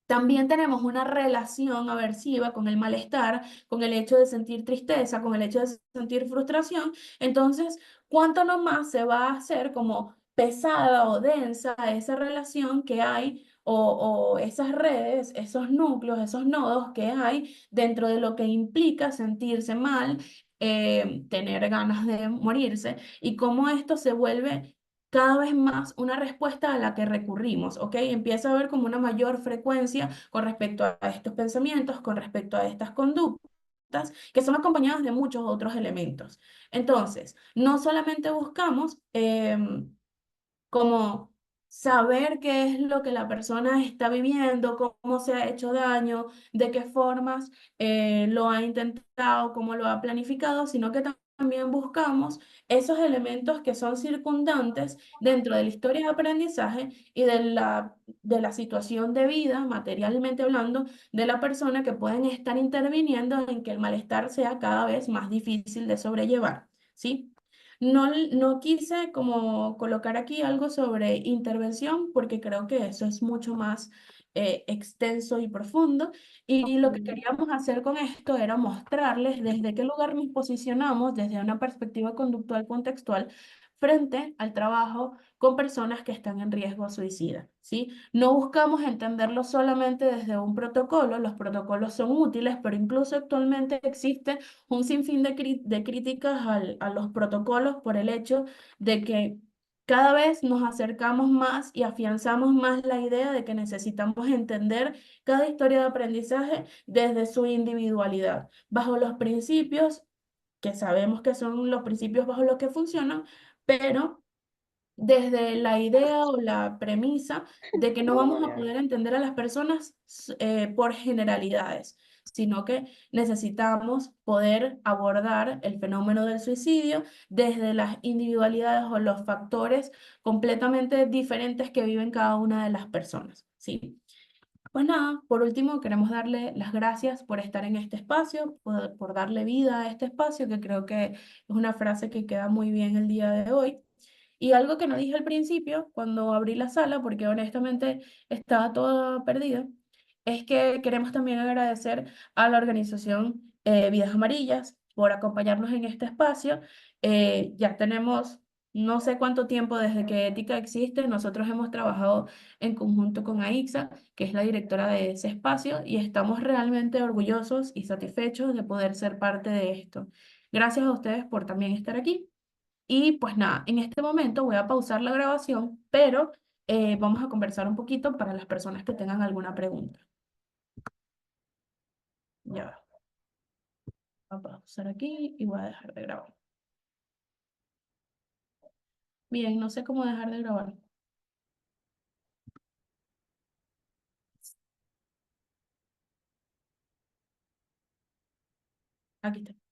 también tenemos una relación aversiva con el malestar, con el hecho de sentir tristeza, con el hecho de sentir frustración, entonces, ¿cuánto nomás se va a hacer como pesada o densa esa relación que hay o esas redes, esos núcleos, esos nodos que hay dentro de lo que implica sentirse mal, tener ganas de morirse y cómo esto se vuelve cada vez más una respuesta a la que recurrimos, ¿ok? Empieza a haber como una mayor frecuencia con respecto a estos pensamientos, con respecto a estas conductas, que son acompañadas de muchos otros elementos. Entonces, no solamente buscamos como saber qué es lo que la persona está viviendo, cómo se ha hecho daño, de qué formas lo ha intentado, cómo lo ha planificado, sino que también buscamos esos elementos que son circundantes dentro de la historia de aprendizaje y de la situación de vida, materialmente hablando, de la persona, que pueden estar interviniendo en que el malestar sea cada vez más difícil de sobrellevar, ¿sí? No quise como colocar aquí algo sobre intervención porque creo que eso es mucho más extenso y profundo, y lo que queríamos hacer con esto era mostrarles desde qué lugar nos posicionamos desde una perspectiva conductual contextual frente al trabajo con personas que están en riesgo suicida, ¿sí? No buscamos entenderlo solamente desde un protocolo. Los protocolos son útiles, pero incluso actualmente existe un sinfín de críticas a los protocolos por el hecho de que cada vez nos acercamos más y afianzamos más la idea de que necesitamos entender cada historia de aprendizaje desde su individualidad, bajo los principios que sabemos que son los principios bajo los que funcionan, pero desde la idea o la premisa de que no vamos a poder entender a las personas por generalidades, sino que necesitamos poder abordar el fenómeno del suicidio desde las individualidades o los factores completamente diferentes que viven cada una de las personas, ¿sí? Pues nada, por último queremos darle las gracias por estar en este espacio, por darle vida a este espacio, que creo que es una frase que queda muy bien el día de hoy. Y algo que no dije al principio, cuando abrí la sala, porque honestamente estaba toda perdida, es que queremos también agradecer a la organización Vidas Amarillas por acompañarnos en este espacio. Ya tenemos no sé cuánto tiempo desde que Ética existe. Nosotros hemos trabajado en conjunto con AIXA, que es la directora de ese espacio, y estamos realmente orgullosos y satisfechos de poder ser parte de esto. Gracias a ustedes por también estar aquí. Y pues nada, en este momento voy a pausar la grabación, pero vamos a conversar un poquito para las personas que tengan alguna pregunta. Ya va. Voy a pausar aquí y voy a dejar de grabar. Bien, no sé cómo dejar de grabar. Aquí está.